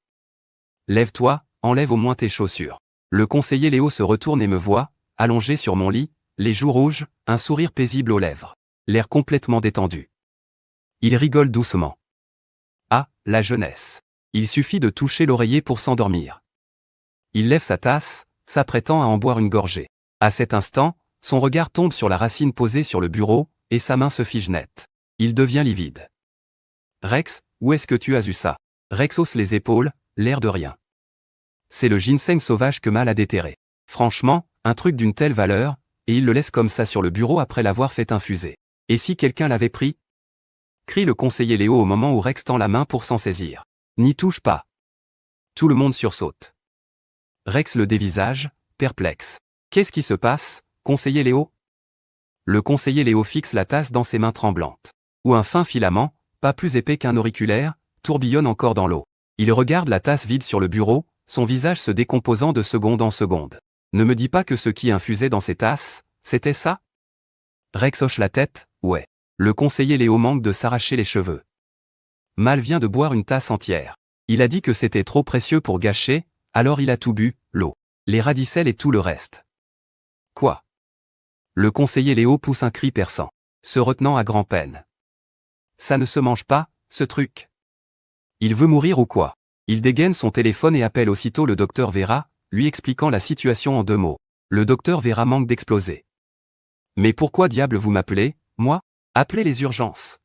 Lève-toi, enlève au moins tes chaussures. Le conseiller Léo se retourne et me voit, allongé sur mon lit, les joues rouges, un sourire paisible aux lèvres. L'air complètement détendu. Il rigole doucement. Ah, la jeunesse. Il suffit de toucher l'oreiller pour s'endormir. Il lève sa tasse, s'apprêtant à en boire une gorgée. À cet instant, son regard tombe sur la racine posée sur le bureau, et sa main se fige net. Il devient livide. Rex, où est-ce que tu as eu ça? Rex hausse les épaules, l'air de rien. C'est le ginseng sauvage que Mal a déterré. Franchement, un truc d'une telle valeur, et il le laisse comme ça sur le bureau après l'avoir fait infuser. Et si quelqu'un l'avait pris? Crie le conseiller Léo au moment où Rex tend la main pour s'en saisir. N'y touche pas. Tout le monde sursaute. Rex le dévisage, perplexe. Qu'est-ce qui se passe, conseiller Léo? Le conseiller Léo fixe la tasse dans ses mains tremblantes. Où un fin filament, pas plus épais qu'un auriculaire, tourbillonne encore dans l'eau. Il regarde la tasse vide sur le bureau, son visage se décomposant de seconde en seconde. Ne me dis pas que ce qui infusait dans ces tasses, c'était ça? Rex hoche la tête, ouais. Le conseiller Léo manque de s'arracher les cheveux. Mal vient de boire une tasse entière. Il a dit que c'était trop précieux pour gâcher, alors il a tout bu, l'eau, les radicelles et tout le reste. Quoi? Le conseiller Léo pousse un cri perçant, se retenant à grand-peine. Ça ne se mange pas, ce truc. Il veut mourir ou quoi? Il dégaine son téléphone et appelle aussitôt le docteur Vera, lui expliquant la situation en 2 mots. Le docteur Vera manque d'exploser. Mais pourquoi diable vous m'appelez, moi? Appelez les urgences.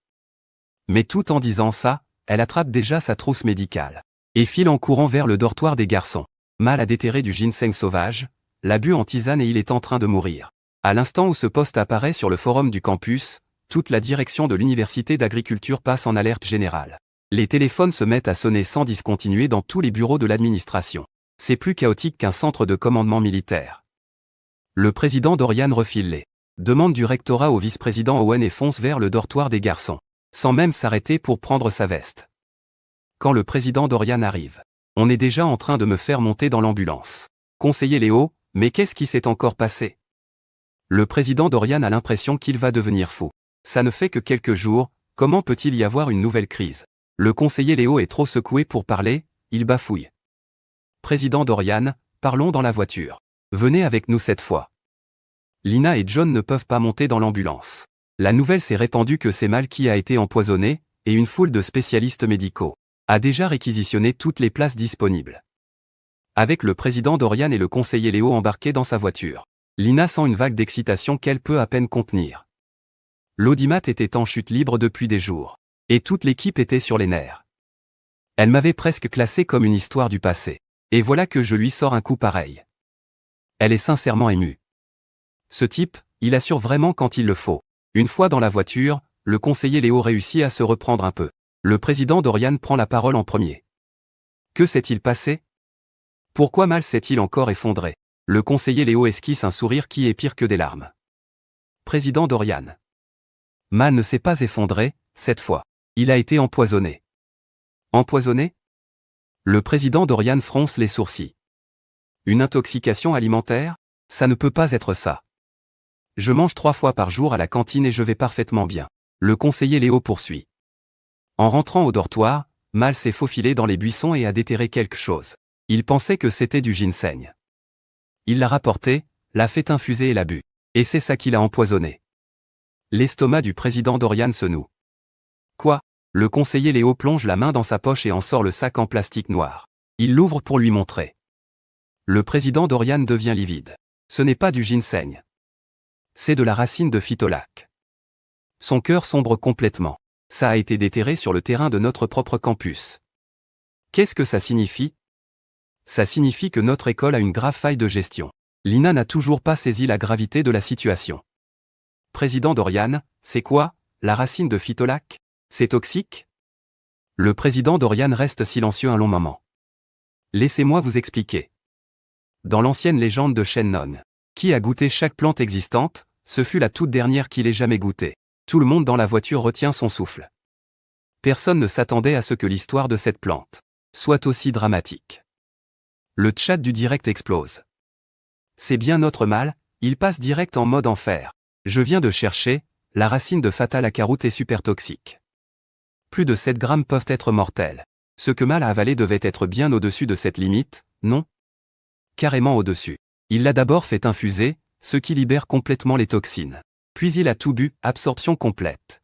Mais tout en disant ça, elle attrape déjà sa trousse médicale. Et file en courant vers le dortoir des garçons. Mal a déterré du ginseng sauvage, l'a bu en tisane et il est en train de mourir. À l'instant où ce poste apparaît sur le forum du campus, toute la direction de l'université d'agriculture passe en alerte générale. Les téléphones se mettent à sonner sans discontinuer dans tous les bureaux de l'administration. C'est plus chaotique qu'un centre de commandement militaire. Le président Dorian refile les demandes du rectorat au vice-président Owen et fonce vers le dortoir des garçons, sans même s'arrêter pour prendre sa veste. Quand le président Dorian arrive, on est déjà en train de me faire monter dans l'ambulance. Conseiller Léo, Mais qu'est-ce qui s'est encore passé? Le président Dorian a l'impression qu'il va devenir fou. Ça ne fait que quelques jours, comment peut-il y avoir une nouvelle crise? Le conseiller Léo est trop secoué pour parler, il bafouille. Président Dorian, parlons dans la voiture. Venez avec nous cette fois. Lina et John ne peuvent pas monter dans l'ambulance. La nouvelle s'est répandue que c'est Mal qui a été empoisonné, et une foule de spécialistes médicaux a déjà réquisitionné toutes les places disponibles. Avec le président Dorian et le conseiller Léo embarqués dans sa voiture, Lina sent une vague d'excitation qu'elle peut à peine contenir. L'audimat était en chute libre depuis des jours, et toute l'équipe était sur les nerfs. Elle m'avait presque classé comme une histoire du passé, et voilà que je lui sors un coup pareil. Elle est sincèrement émue. Ce type, il assure vraiment quand il le faut. Une fois dans la voiture, le conseiller Léo réussit à se reprendre un peu. Le président Dorian prend la parole en premier. Que s'est-il passé? Pourquoi Mal s'est-il encore effondré? Le conseiller Léo esquisse un sourire qui est pire que des larmes. Président Dorian. Mal ne s'est pas effondré, cette fois. Il a été empoisonné. Empoisonné? Le président Dorian fronce les sourcils. Une intoxication alimentaire? Ça ne peut pas être ça. Je mange 3 fois par jour à la cantine et je vais parfaitement bien. Le conseiller Léo poursuit. En rentrant au dortoir, Mal s'est faufilé dans les buissons et a déterré quelque chose. Il pensait que c'était du ginseng. Il l'a rapporté, l'a fait infuser et l'a bu. Et c'est ça qui l'a empoisonné. L'estomac du président Dorian se noue. Quoi? Le conseiller Léo plonge la main dans sa poche et en sort le sac en plastique noir. Il l'ouvre pour lui montrer. Le président Dorian devient livide. Ce n'est pas du ginseng. C'est de la racine de phytolac. Son cœur sombre complètement. Ça a été déterré sur le terrain de notre propre campus. Qu'est-ce que ça signifie? Ça signifie que notre école a une grave faille de gestion. Lina n'a toujours pas saisi la gravité de la situation. Président Dorian, c'est quoi, la racine de phytolac? C'est toxique? Le président Dorian reste silencieux un long moment. Laissez-moi vous expliquer. Dans l'ancienne légende de Shennon, qui a goûté chaque plante existante, ce fut la toute dernière qu'il ait jamais goûtée. Tout le monde dans la voiture retient son souffle. Personne ne s'attendait à ce que l'histoire de cette plante soit aussi dramatique. Le chat du direct explose. C'est bien notre mal, il passe direct en mode enfer. Je viens de chercher, la racine de Fatal Acarout est super toxique. Plus de 7 grammes peuvent être mortels. Ce que Mal a avalé devait être bien au-dessus de cette limite, non? Carrément au-dessus. Il l'a d'abord fait infuser, ce qui libère complètement les toxines. Puis il a tout bu, absorption complète.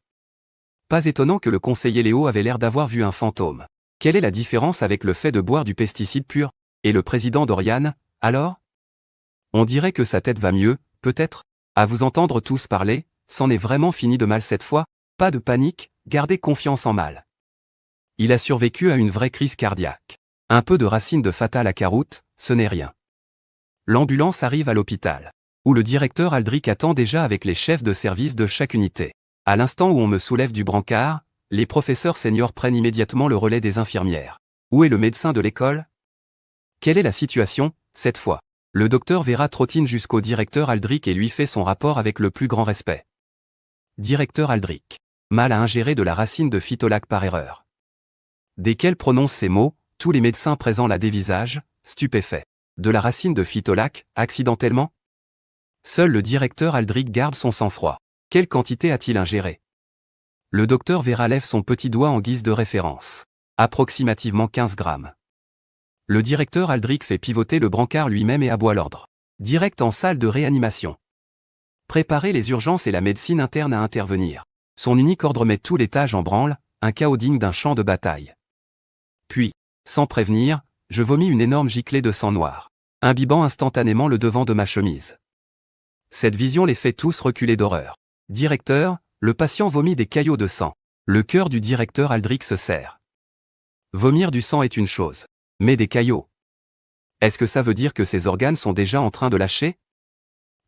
Pas étonnant que le conseiller Léo avait l'air d'avoir vu un fantôme. Quelle est la différence avec le fait de boire du pesticide pur? Et le président Dorian, alors? On dirait que sa tête va mieux, peut-être? À vous entendre tous parler, c'en est vraiment fini de Mal cette fois, pas de panique, gardez confiance en Mal. Il a survécu à une vraie crise cardiaque. Un peu de racine de Fatal Acarout, ce n'est rien. L'ambulance arrive à l'hôpital, où le directeur Aldrich attend déjà avec les chefs de service de chaque unité. À l'instant où on me soulève du brancard, les professeurs seniors prennent immédiatement le relais des infirmières. Où est le médecin de l'école? Quelle est la situation, cette fois? Le docteur Vera trottine jusqu'au directeur Aldrich et lui fait son rapport avec le plus grand respect. Directeur Aldrich. Mal a ingéré de la racine de phytolac par erreur. Dès qu'elle prononce ces mots, tous les médecins présents la dévisagent, stupéfaits. De la racine de phytolac, accidentellement? Seul le directeur Aldrich garde son sang-froid. Quelle quantité a-t-il ingéré? Le docteur Vera lève son petit doigt en guise de référence. Approximativement 15 grammes. Le directeur Aldrich fait pivoter le brancard lui-même et aboie l'ordre. Direct en salle de réanimation. Préparer les urgences et la médecine interne à intervenir. Son unique ordre met tout l'étage en branle, un chaos digne d'un champ de bataille. Puis, sans prévenir, je vomis une énorme giclée de sang noir, imbibant instantanément le devant de ma chemise. Cette vision les fait tous reculer d'horreur. Directeur, le patient vomit des caillots de sang. Le cœur du directeur Aldrich se serre. Vomir du sang est une chose. Mais des caillots. Est-ce que ça veut dire que ses organes sont déjà en train de lâcher?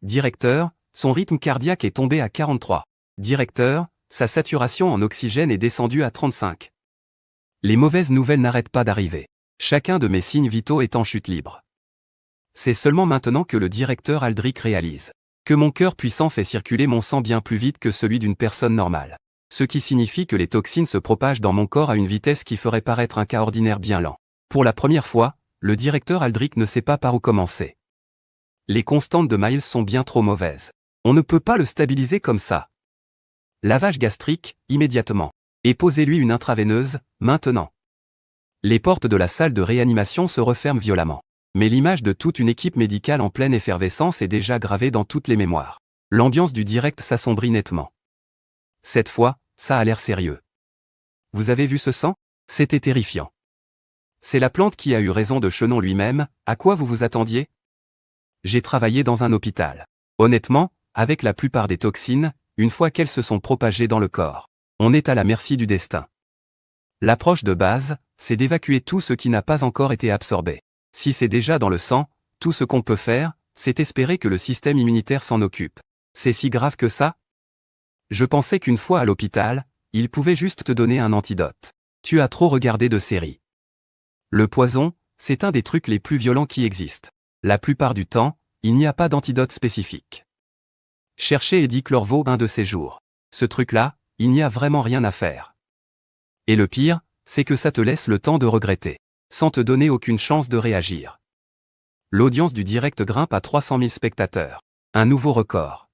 Directeur, son rythme cardiaque est tombé à 43. Directeur, sa saturation en oxygène est descendue à 35. Les mauvaises nouvelles n'arrêtent pas d'arriver. Chacun de mes signes vitaux est en chute libre. C'est seulement maintenant que le directeur Aldrich réalise que mon cœur puissant fait circuler mon sang bien plus vite que celui d'une personne normale. Ce qui signifie que les toxines se propagent dans mon corps à une vitesse qui ferait paraître un cas ordinaire bien lent. Pour la première fois, le directeur Aldrich ne sait pas par où commencer. Les constantes de Miles sont bien trop mauvaises. On ne peut pas le stabiliser comme ça. Lavage gastrique, immédiatement. Et posez-lui une intraveineuse, maintenant. Les portes de la salle de réanimation se referment violemment. Mais l'image de toute une équipe médicale en pleine effervescence est déjà gravée dans toutes les mémoires. L'ambiance du direct s'assombrit nettement. Cette fois, ça a l'air sérieux. Vous avez vu ce sang? C'était terrifiant. C'est la plante qui a eu raison de Chenon lui-même, à quoi vous vous attendiez? J'ai travaillé dans un hôpital. Honnêtement, avec la plupart des toxines, une fois qu'elles se sont propagées dans le corps, on est à la merci du destin. L'approche de base, c'est d'évacuer tout ce qui n'a pas encore été absorbé. Si c'est déjà dans le sang, tout ce qu'on peut faire, c'est espérer que le système immunitaire s'en occupe. C'est si grave que ça? Je pensais qu'une fois à l'hôpital, il pouvait juste te donner un antidote. Tu as trop regardé de séries. Le poison, c'est un des trucs les plus violents qui existent. La plupart du temps, il n'y a pas d'antidote spécifique. Cherchez Eddie Clorvaux un de ces jours. Ce truc-là, il n'y a vraiment rien à faire. Et le pire, c'est que ça te laisse le temps de regretter, sans te donner aucune chance de réagir. L'audience du direct grimpe à 300 000 spectateurs. Un nouveau record.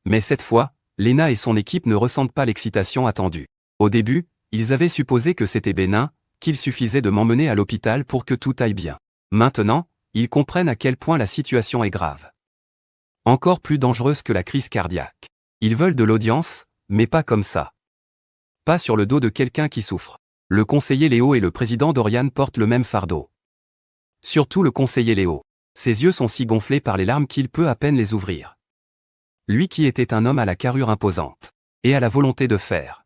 Mais cette fois, Lena et son équipe ne ressentent pas l'excitation attendue. Au début, ils avaient supposé que c'était bénin, qu'il suffisait de m'emmener à l'hôpital pour que tout aille bien. Maintenant, ils comprennent à quel point la situation est grave. Encore plus dangereuse que la crise cardiaque. Ils veulent de l'audience, mais pas comme ça. Pas sur le dos de quelqu'un qui souffre. Le conseiller Léo et le président Dorian portent le même fardeau. Surtout le conseiller Léo. Ses yeux sont si gonflés par les larmes qu'il peut à peine les ouvrir. Lui qui était un homme à la carrure imposante. Et à la volonté de faire.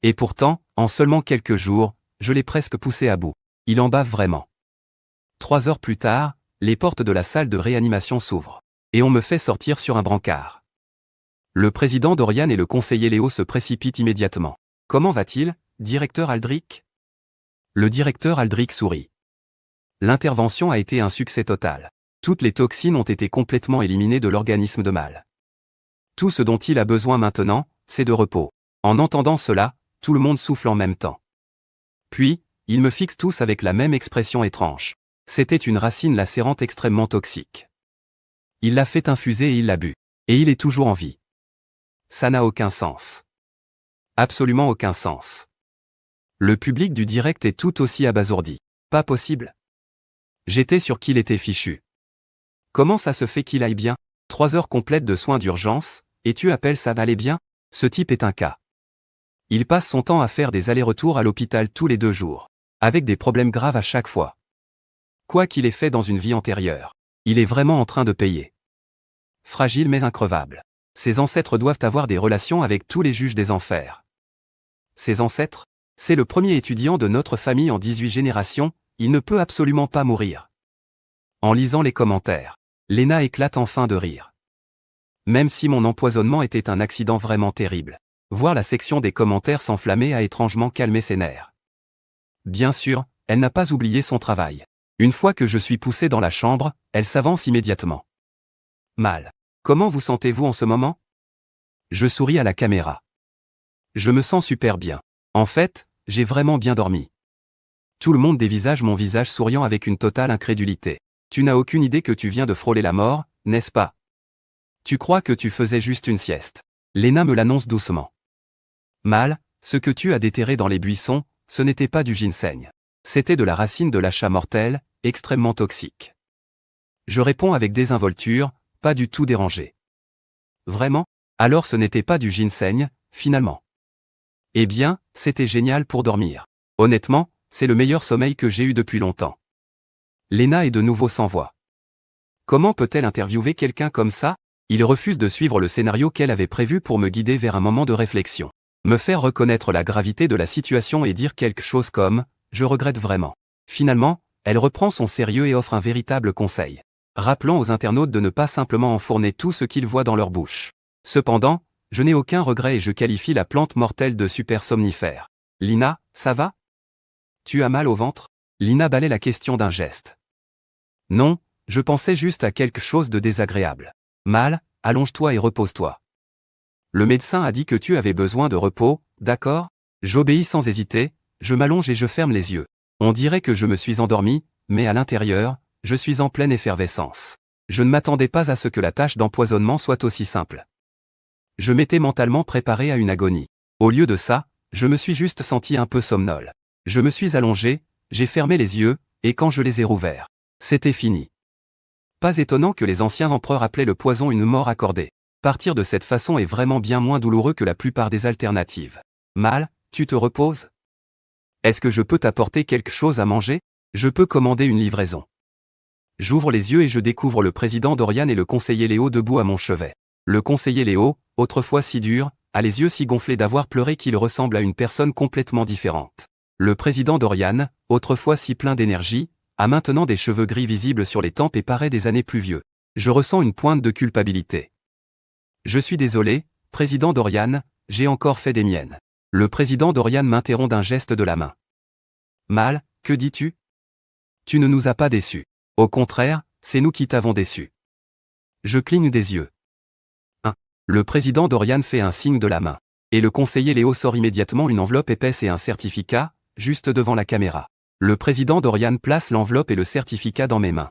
Et pourtant, en seulement quelques jours, je l'ai presque poussé à bout. Il en bave vraiment. 3 heures plus tard, les portes de la salle de réanimation s'ouvrent. Et on me fait sortir sur un brancard. Le président Dorian et le conseiller Léo se précipitent immédiatement. Comment va-t-il, directeur Aldrich? Le directeur Aldrich sourit. L'intervention a été un succès total. Toutes les toxines ont été complètement éliminées de l'organisme de Mal. Tout ce dont il a besoin maintenant, c'est de repos. En entendant cela, tout le monde souffle en même temps. Puis, ils me fixent tous avec la même expression étrange. C'était une racine lacérante extrêmement toxique. Il l'a fait infuser et il l'a bu. Et il est toujours en vie. Ça n'a aucun sens. Absolument aucun sens. Le public du direct est tout aussi abasourdi. Pas possible. J'étais sûr qu'il était fichu. Comment ça se fait qu'il aille bien? 3 heures complètes de soins d'urgence, et tu appelles ça d'aller bien? Ce type est un cas. Il passe son temps à faire des allers-retours à l'hôpital tous les 2 jours. Avec des problèmes graves à chaque fois. Quoi qu'il ait fait dans une vie antérieure. Il est vraiment en train de payer. Fragile mais increvable. Ses ancêtres doivent avoir des relations avec tous les juges des enfers. Ses ancêtres? C'est le premier étudiant de notre famille en 18 générations, il ne peut absolument pas mourir. En lisant les commentaires, Lena éclate enfin de rire. Même si mon empoisonnement était un accident vraiment terrible, voir la section des commentaires s'enflammer a étrangement calmé ses nerfs. Bien sûr, elle n'a pas oublié son travail. Une fois que je suis poussé dans la chambre, elle s'avance immédiatement. Mal. Comment vous sentez-vous en ce moment? Je souris à la caméra. Je me sens super bien. En fait, j'ai vraiment bien dormi. Tout le monde dévisage mon visage souriant avec une totale incrédulité. Tu n'as aucune idée que tu viens de frôler la mort, n'est-ce pas? Tu crois que tu faisais juste une sieste. Lena me l'annonce doucement. Mal, ce que tu as déterré dans les buissons, ce n'était pas du ginseng. C'était de la racine de l'achat mortel, extrêmement toxique. Je réponds avec désinvolture, pas du tout dérangé. Vraiment? Alors ce n'était pas du ginseng, finalement. Eh bien, c'était génial pour dormir. Honnêtement, c'est le meilleur sommeil que j'ai eu depuis longtemps. Lena est de nouveau sans voix. Comment peut-elle interviewer quelqu'un comme ça? Il refuse de suivre le scénario qu'elle avait prévu pour me guider vers un moment de réflexion. Me faire reconnaître la gravité de la situation et dire quelque chose comme « Je regrette vraiment ». Finalement, elle reprend son sérieux et offre un véritable conseil. Rappelant aux internautes de ne pas simplement enfourner tout ce qu'ils voient dans leur bouche. Cependant, je n'ai aucun regret et je qualifie la plante mortelle de super somnifère. Lina, ça va? Tu as mal au ventre? Lina balaie la question d'un geste. Non, je pensais juste à quelque chose de désagréable. Mal, allonge-toi et repose-toi. Le médecin a dit que tu avais besoin de repos, d'accord? J'obéis sans hésiter, je m'allonge et je ferme les yeux. On dirait que je me suis endormi, mais à l'intérieur, je suis en pleine effervescence. Je ne m'attendais pas à ce que la tâche d'empoisonnement soit aussi simple. Je m'étais mentalement préparé à une agonie. Au lieu de ça, je me suis juste senti un peu somnole. Je me suis allongé, j'ai fermé les yeux, et quand je les ai rouverts, c'était fini. Pas étonnant que les anciens empereurs appelaient le poison une mort accordée. Partir de cette façon est vraiment bien moins douloureux que la plupart des alternatives. Mal, tu te reposes? Est-ce que je peux t'apporter quelque chose à manger? Je peux commander une livraison. J'ouvre les yeux et je découvre le président Dorian et le conseiller Léo debout à mon chevet. Le conseiller Léo, autrefois si dur, a les yeux si gonflés d'avoir pleuré qu'il ressemble à une personne complètement différente. Le président Dorian, autrefois si plein d'énergie, a maintenant des cheveux gris visibles sur les tempes et paraît des années plus vieux. Je ressens une pointe de culpabilité. Je suis désolé, président Dorian, j'ai encore fait des miennes. Le président Dorian m'interrompt d'un geste de la main. Mal, que dis-tu? Tu ne nous as pas déçus. Au contraire, c'est nous qui t'avons déçus. Je cligne des yeux. Le président Dorian fait un signe de la main. Et le conseiller Léo sort immédiatement une enveloppe épaisse et un certificat, juste devant la caméra. Le président Dorian place l'enveloppe et le certificat dans mes mains.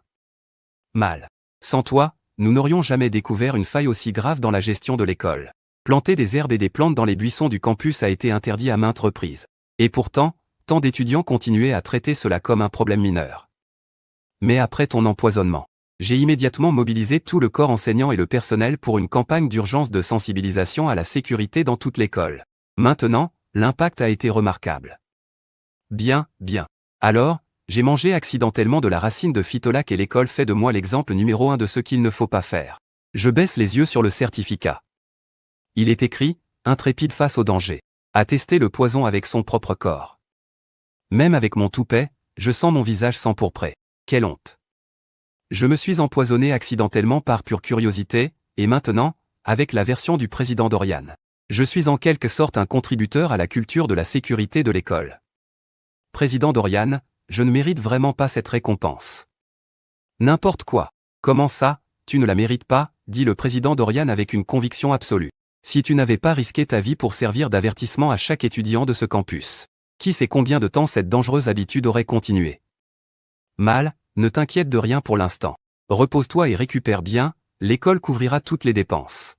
Mal. Sans toi, nous n'aurions jamais découvert une faille aussi grave dans la gestion de l'école. Planter des herbes et des plantes dans les buissons du campus a été interdit à maintes reprises. Et pourtant, tant d'étudiants continuaient à traiter cela comme un problème mineur. Mais après ton empoisonnement, j'ai immédiatement mobilisé tout le corps enseignant et le personnel pour une campagne d'urgence de sensibilisation à la sécurité dans toute l'école. Maintenant, l'impact a été remarquable. Bien. Alors, j'ai mangé accidentellement de la racine de phytolac et l'école fait de moi l'exemple numéro 1 de ce qu'il ne faut pas faire. Je baisse les yeux sur le certificat. Il est écrit, intrépide face au danger. A testé le poison avec son propre corps. Même avec mon toupet, je sens mon visage s'empourprer. Quelle honte. Je me suis empoisonné accidentellement par pure curiosité, et maintenant, avec la version du président Dorian, je suis en quelque sorte un contributeur à la culture de la sécurité de l'école. Président Dorian, je ne mérite vraiment pas cette récompense. N'importe quoi. Comment ça, tu ne la mérites pas, dit le président Dorian avec une conviction absolue. Si tu n'avais pas risqué ta vie pour servir d'avertissement à chaque étudiant de ce campus, qui sait combien de temps cette dangereuse habitude aurait continué? Mal, ne t'inquiète de rien pour l'instant. Repose-toi et récupère bien, l'école couvrira toutes les dépenses.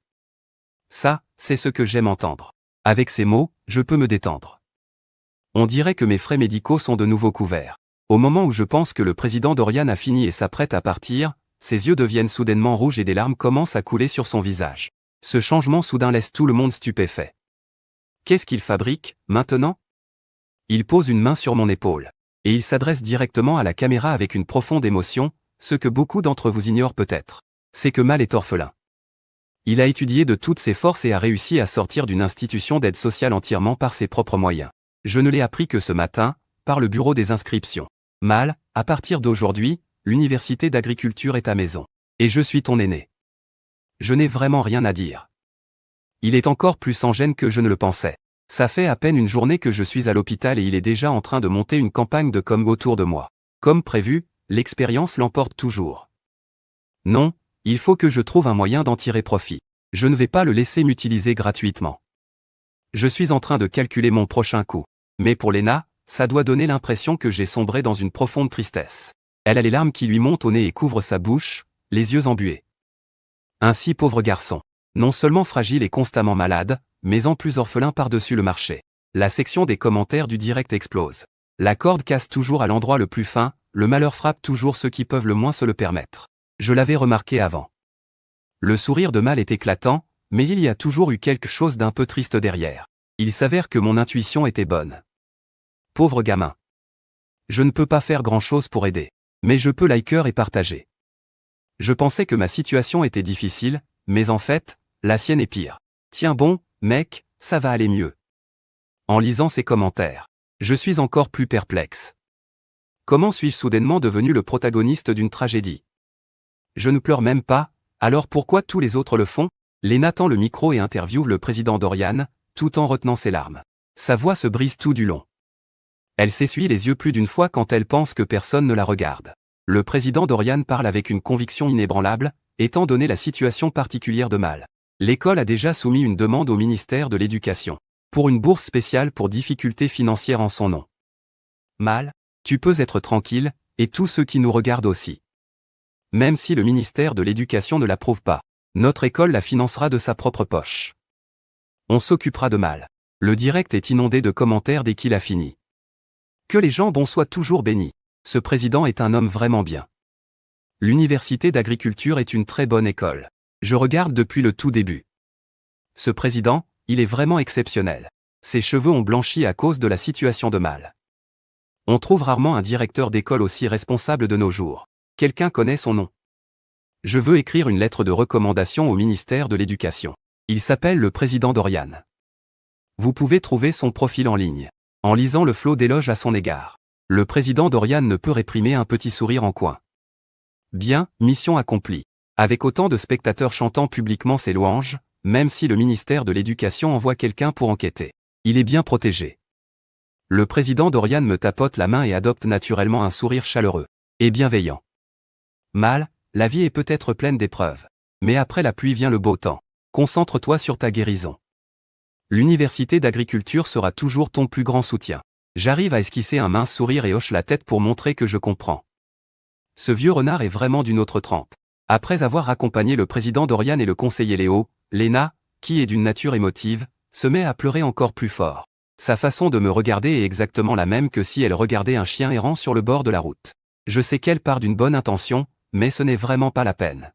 Ça, c'est ce que j'aime entendre. Avec ces mots, je peux me détendre. On dirait que mes frais médicaux sont de nouveau couverts. Au moment où je pense que le président Dorian a fini et s'apprête à partir, ses yeux deviennent soudainement rouges et des larmes commencent à couler sur son visage. Ce changement soudain laisse tout le monde stupéfait. Qu'est-ce qu'il fabrique, maintenant? Il pose une main sur mon épaule. Et il s'adresse directement à la caméra avec une profonde émotion, ce que beaucoup d'entre vous ignorent peut-être. C'est que Mal est orphelin. Il a étudié de toutes ses forces et a réussi à sortir d'une institution d'aide sociale entièrement par ses propres moyens. Je ne l'ai appris que ce matin, par le bureau des inscriptions. Mal, à partir d'aujourd'hui, l'université d'agriculture est ta maison. Et je suis ton aîné. Je n'ai vraiment rien à dire. Il est encore plus sans gêne que je ne le pensais. Ça fait à peine une journée que je suis à l'hôpital et il est déjà en train de monter une campagne de com autour de moi. Comme prévu, l'expérience l'emporte toujours. Non, il faut que je trouve un moyen d'en tirer profit. Je ne vais pas le laisser m'utiliser gratuitement. Je suis en train de calculer mon prochain coup. Mais pour Lena, ça doit donner l'impression que j'ai sombré dans une profonde tristesse. Elle a les larmes qui lui montent au nez et couvrent sa bouche, les yeux embués. Ainsi pauvre garçon. Non seulement fragile et constamment malade, mais en plus orphelin par-dessus le marché. La section des commentaires du direct explose. La corde casse toujours à l'endroit le plus fin, le malheur frappe toujours ceux qui peuvent le moins se le permettre. Je l'avais remarqué avant. Le sourire de Mal est éclatant, mais il y a toujours eu quelque chose d'un peu triste derrière. Il s'avère que mon intuition était bonne. Pauvre gamin. Je ne peux pas faire grand-chose pour aider. Mais je peux liker et partager. Je pensais que ma situation était difficile, mais en fait, la sienne est pire. Tiens bon, mec, ça va aller mieux. En lisant ces commentaires, je suis encore plus perplexe. Comment suis-je soudainement devenu le protagoniste d'une tragédie? Je ne pleure même pas, alors pourquoi tous les autres le font? Lena tend le micro et interviewe le président Dorian, tout en retenant ses larmes. Sa voix se brise tout du long. Elle s'essuie les yeux plus d'une fois quand elle pense que personne ne la regarde. Le président Dorian parle avec une conviction inébranlable, étant donné la situation particulière de Mal. L'école a déjà soumis une demande au ministère de l'Éducation pour une bourse spéciale pour difficultés financières en son nom. Mal, tu peux être tranquille, et tous ceux qui nous regardent aussi. Même si le ministère de l'Éducation ne l'approuve pas, notre école la financera de sa propre poche. On s'occupera de Mal. Le direct est inondé de commentaires dès qu'il a fini. Que les gens bons soient toujours bénis. Ce président est un homme vraiment bien. L'université d'agriculture est une très bonne école. Je regarde depuis le tout début. Ce président, il est vraiment exceptionnel. Ses cheveux ont blanchi à cause de la situation de Mal. On trouve rarement un directeur d'école aussi responsable de nos jours. Quelqu'un connaît son nom. Je veux écrire une lettre de recommandation au ministère de l'Éducation. Il s'appelle le président Dorian. Vous pouvez trouver son profil en ligne. En lisant le flot d'éloges à son égard. Le président Dorian ne peut réprimer un petit sourire en coin. Bien, mission accomplie. Avec autant de spectateurs chantant publiquement ses louanges, même si le ministère de l'Éducation envoie quelqu'un pour enquêter, il est bien protégé. Le président Dorian me tapote la main et adopte naturellement un sourire chaleureux et bienveillant. Mal, la vie est peut-être pleine d'épreuves. Mais après la pluie vient le beau temps. Concentre-toi sur ta guérison. L'université d'agriculture sera toujours ton plus grand soutien. J'arrive à esquisser un mince sourire et hoche la tête pour montrer que je comprends. Ce vieux renard est vraiment d'une autre trempe. Après avoir accompagné le président Dorian et le conseiller Léo, Léna, qui est d'une nature émotive, se met à pleurer encore plus fort. Sa façon de me regarder est exactement la même que si elle regardait un chien errant sur le bord de la route. Je sais qu'elle part d'une bonne intention, mais ce n'est vraiment pas la peine.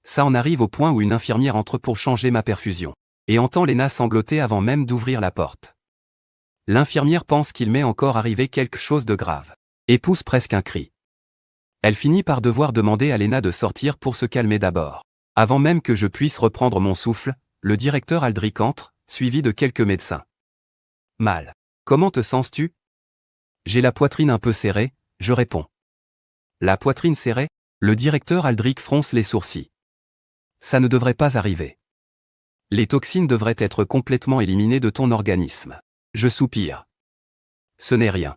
Ça en arrive au point où une infirmière entre pour changer ma perfusion, et entend Léna sangloter avant même d'ouvrir la porte. L'infirmière pense qu'il m'est encore arrivé quelque chose de grave, et pousse presque un cri. Elle finit par devoir demander à Léna de sortir pour se calmer d'abord. Avant même que je puisse reprendre mon souffle, le directeur Aldric entre, suivi de quelques médecins. Mal. Comment te sens-tu? J'ai la poitrine un peu serrée, je réponds. La poitrine serrée? Le directeur Aldric fronce les sourcils. Ça ne devrait pas arriver. Les toxines devraient être complètement éliminées de ton organisme. Je soupire. Ce n'est rien.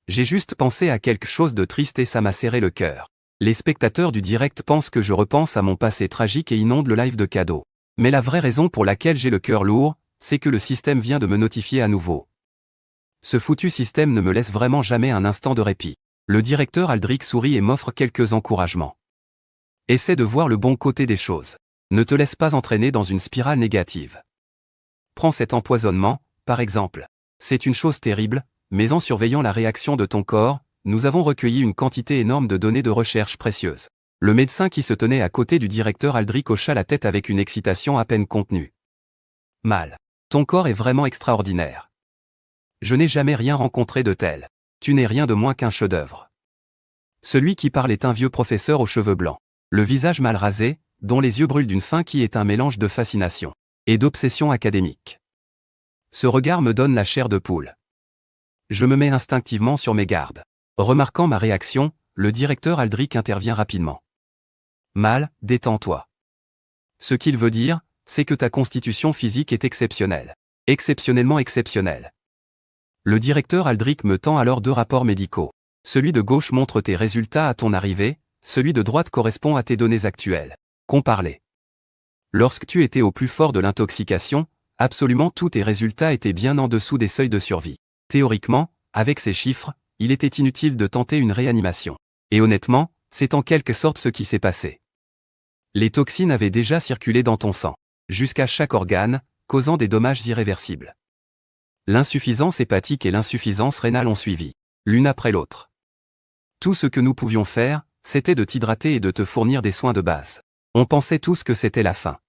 J'ai juste pensé à quelque chose de triste et ça m'a serré le cœur. Les spectateurs du direct pensent que je repense à mon passé tragique et inondent le live de cadeaux. Mais la vraie raison pour laquelle j'ai le cœur lourd, c'est que le système vient de me notifier à nouveau. Ce foutu système ne me laisse vraiment jamais un instant de répit. Le directeur Aldric sourit et m'offre quelques encouragements. Essaie de voir le bon côté des choses. Ne te laisse pas entraîner dans une spirale négative. Prends cet empoisonnement, par exemple. C'est une chose terrible, mais en surveillant la réaction de ton corps, nous avons recueilli une quantité énorme de données de recherche précieuses. Le médecin qui se tenait à côté du directeur Aldric hocha la tête avec une excitation à peine contenue. Mal. Ton corps est vraiment extraordinaire. Je n'ai jamais rien rencontré de tel. Tu n'es rien de moins qu'un chef-d'œuvre. Celui qui parle est un vieux professeur aux cheveux blancs. Le visage mal rasé, dont les yeux brûlent d'une faim qui est un mélange de fascination et d'obsession académique. Ce regard me donne la chair de poule. Je me mets instinctivement sur mes gardes. Remarquant ma réaction, le directeur Aldric intervient rapidement. Mal, détends-toi. Ce qu'il veut dire, c'est que ta constitution physique est exceptionnelle. Exceptionnellement exceptionnelle. Le directeur Aldric me tend alors 2 rapports médicaux. Celui de gauche montre tes résultats à ton arrivée, celui de droite correspond à tes données actuelles. Comparez. Lorsque tu étais au plus fort de l'intoxication, absolument tous tes résultats étaient bien en dessous des seuils de survie. Théoriquement, avec ces chiffres, il était inutile de tenter une réanimation. Et honnêtement, c'est en quelque sorte ce qui s'est passé. Les toxines avaient déjà circulé dans ton sang, jusqu'à chaque organe, causant des dommages irréversibles. L'insuffisance hépatique et l'insuffisance rénale ont suivi, l'une après l'autre. Tout ce que nous pouvions faire, c'était de t'hydrater et de te fournir des soins de base. On pensait tous que c'était la fin.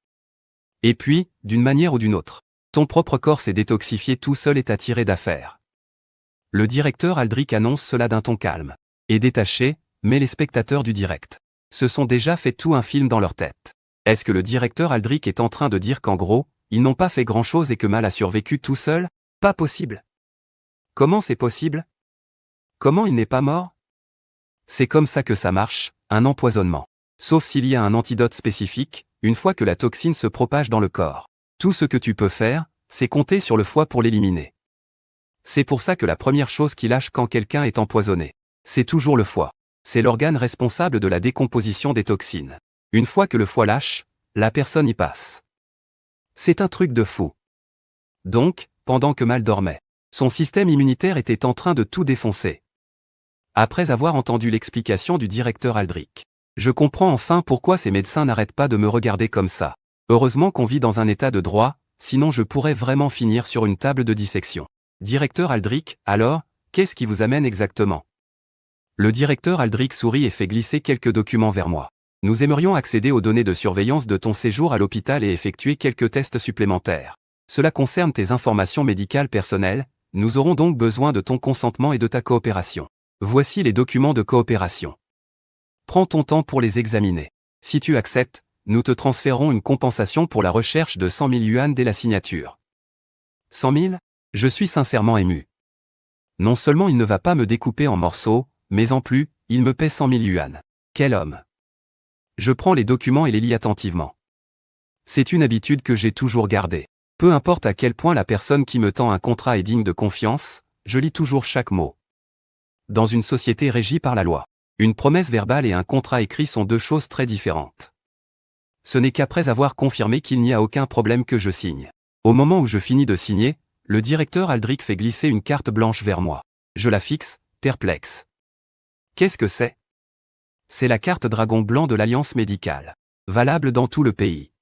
Et puis, d'une manière ou d'une autre, ton propre corps s'est détoxifié tout seul et t'a tiré d'affaire. Le directeur Aldric annonce cela d'un ton calme et détaché, mais les spectateurs du direct se sont déjà fait tout un film dans leur tête. Est-ce que le directeur Aldric est en train de dire qu'en gros, ils n'ont pas fait grand-chose et que Mal a survécu tout seul? Pas possible. Comment c'est possible? Comment il n'est pas mort? C'est comme ça que ça marche, un empoisonnement. Sauf s'il y a un antidote spécifique, une fois que la toxine se propage dans le corps. Tout ce que tu peux faire, c'est compter sur le foie pour l'éliminer. C'est pour ça que la première chose qui lâche quand quelqu'un est empoisonné, c'est toujours le foie. C'est l'organe responsable de la décomposition des toxines. Une fois que le foie lâche, la personne y passe. C'est un truc de fou. Donc, pendant que Mal dormait, son système immunitaire était en train de tout défoncer. Après avoir entendu l'explication du directeur Aldric, Je comprends enfin pourquoi ces médecins n'arrêtent pas de me regarder comme ça. Heureusement qu'on vit dans un état de droit, sinon je pourrais vraiment finir sur une table de dissection. Directeur Aldrich, alors, qu'est-ce qui vous amène exactement? Le directeur Aldrich sourit et fait glisser quelques documents vers moi. Nous aimerions accéder aux données de surveillance de ton séjour à l'hôpital et effectuer quelques tests supplémentaires. Cela concerne tes informations médicales personnelles, nous aurons donc besoin de ton consentement et de ta coopération. Voici les documents de coopération. Prends ton temps pour les examiner. Si tu acceptes, nous te transférons une compensation pour la recherche de 100 000 yuan dès la signature. 100 000? Je suis sincèrement ému. Non seulement il ne va pas me découper en morceaux, mais en plus, il me paie 100 000 yuan. Quel homme! Je prends les documents et les lis attentivement. C'est une habitude que j'ai toujours gardée. Peu importe à quel point la personne qui me tend un contrat est digne de confiance, je lis toujours chaque mot. Dans une société régie par la loi, une promesse verbale et un contrat écrit sont deux choses très différentes. Ce n'est qu'après avoir confirmé qu'il n'y a aucun problème que je signe. Au moment où je finis de signer, le directeur Aldrich fait glisser une carte blanche vers moi. Je la fixe, perplexe. Qu'est-ce que c'est? C'est la carte dragon blanc de l'Alliance médicale. Valable dans tout le pays.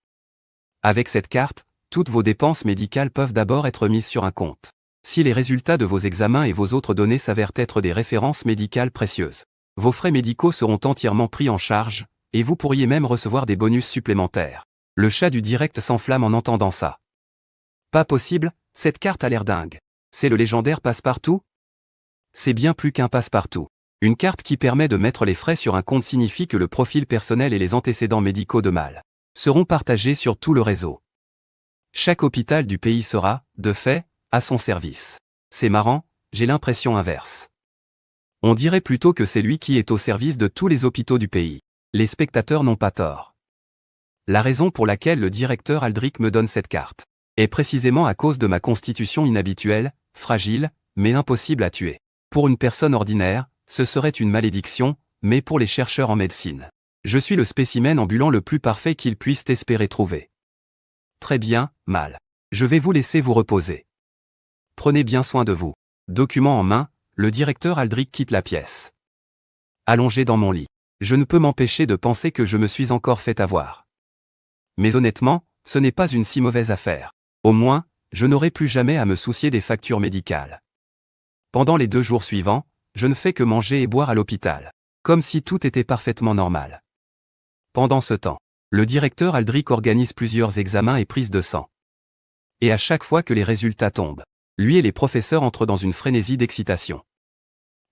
Avec cette carte, toutes vos dépenses médicales peuvent d'abord être mises sur un compte. Si les résultats de vos examens et vos autres données s'avèrent être des références médicales précieuses, vos frais médicaux seront entièrement pris en charge, et vous pourriez même recevoir des bonus supplémentaires. Le chat du direct s'enflamme en entendant ça. Pas possible, cette carte a l'air dingue. C'est le légendaire passe-partout? C'est bien plus qu'un passe-partout. Une carte qui permet de mettre les frais sur un compte signifie que le profil personnel et les antécédents médicaux de mal seront partagés sur tout le réseau. Chaque hôpital du pays sera, de fait, à son service. C'est marrant, j'ai l'impression inverse. On dirait plutôt que c'est lui qui est au service de tous les hôpitaux du pays. Les spectateurs n'ont pas tort. La raison pour laquelle le directeur Aldrich me donne cette carte est précisément à cause de ma constitution inhabituelle, fragile, mais impossible à tuer. Pour une personne ordinaire, ce serait une malédiction, mais pour les chercheurs en médecine, je suis le spécimen ambulant le plus parfait qu'ils puissent espérer trouver. Très bien, Mal. Je vais vous laisser vous reposer. Prenez bien soin de vous. Document en main, le directeur Aldrich quitte la pièce. Allongé dans mon lit, je ne peux m'empêcher de penser que je me suis encore fait avoir. Mais honnêtement, ce n'est pas une si mauvaise affaire. Au moins, je n'aurai plus jamais à me soucier des factures médicales. Pendant les 2 jours suivants, je ne fais que manger et boire à l'hôpital, comme si tout était parfaitement normal. Pendant ce temps, le directeur Aldrich organise plusieurs examens et prises de sang. Et à chaque fois que les résultats tombent, lui et les professeurs entrent dans une frénésie d'excitation.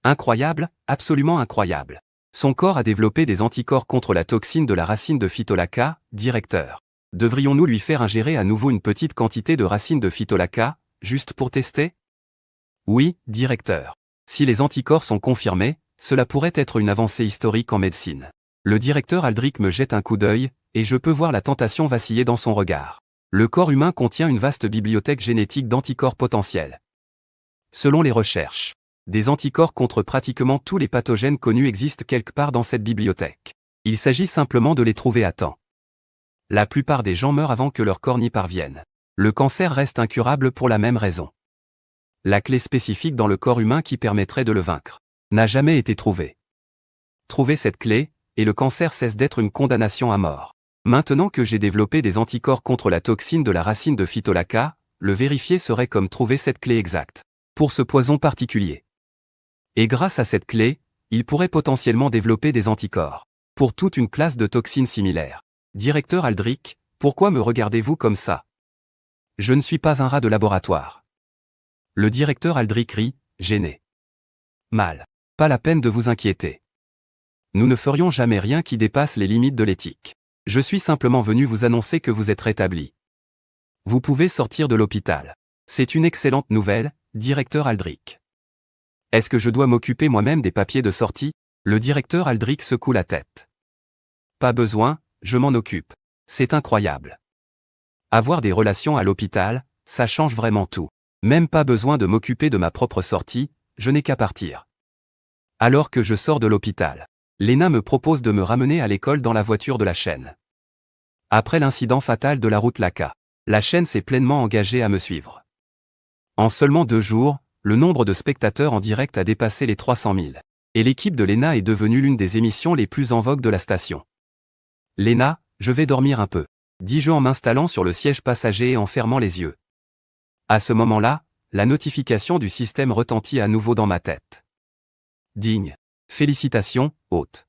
Incroyable, absolument incroyable. Son corps a développé des anticorps contre la toxine de la racine de Phytolacca, directeur. Devrions-nous lui faire ingérer à nouveau une petite quantité de racine de Phytolacca, juste pour tester? Oui, directeur. Si les anticorps sont confirmés, cela pourrait être une avancée historique en médecine. Le directeur Aldrich me jette un coup d'œil, et je peux voir la tentation vaciller dans son regard. Le corps humain contient une vaste bibliothèque génétique d'anticorps potentiels. Selon les recherches, des anticorps contre pratiquement tous les pathogènes connus existent quelque part dans cette bibliothèque. Il s'agit simplement de les trouver à temps. La plupart des gens meurent avant que leur corps n'y parvienne. Le cancer reste incurable pour la même raison. La clé spécifique dans le corps humain qui permettrait de le vaincre n'a jamais été trouvée. Trouver cette clé, et le cancer cesse d'être une condamnation à mort. Maintenant que j'ai développé des anticorps contre la toxine de la racine de Phytolacca, le vérifier serait comme trouver cette clé exacte pour ce poison particulier. Et grâce à cette clé, il pourrait potentiellement développer des anticorps pour toute une classe de toxines similaires. Directeur Aldrich, pourquoi me regardez-vous comme ça? Je ne suis pas un rat de laboratoire. Le directeur Aldrich rit, gêné. Mal. Pas la peine de vous inquiéter. Nous ne ferions jamais rien qui dépasse les limites de l'éthique. Je suis simplement venu vous annoncer que vous êtes rétabli. Vous pouvez sortir de l'hôpital. C'est une excellente nouvelle, directeur Aldrich. Est-ce que je dois m'occuper moi-même des papiers de sortie? Le directeur Aldrich secoue la tête. Pas besoin, je m'en occupe. C'est incroyable. Avoir des relations à l'hôpital, ça change vraiment tout. Même pas besoin de m'occuper de ma propre sortie, je n'ai qu'à partir. Alors que je sors de l'hôpital, Lena me propose de me ramener à l'école dans la voiture de la chaîne. Après l'incident fatal de la route Laka, la chaîne s'est pleinement engagée à me suivre. En seulement 2 jours, le nombre de spectateurs en direct a dépassé les 300 000. Et l'équipe de Lena est devenue l'une des émissions les plus en vogue de la station. Lena, je vais dormir un peu, dis-je en m'installant sur le siège passager et en fermant les yeux. À ce moment-là, la notification du système retentit à nouveau dans ma tête. Digne. Félicitations, hôte.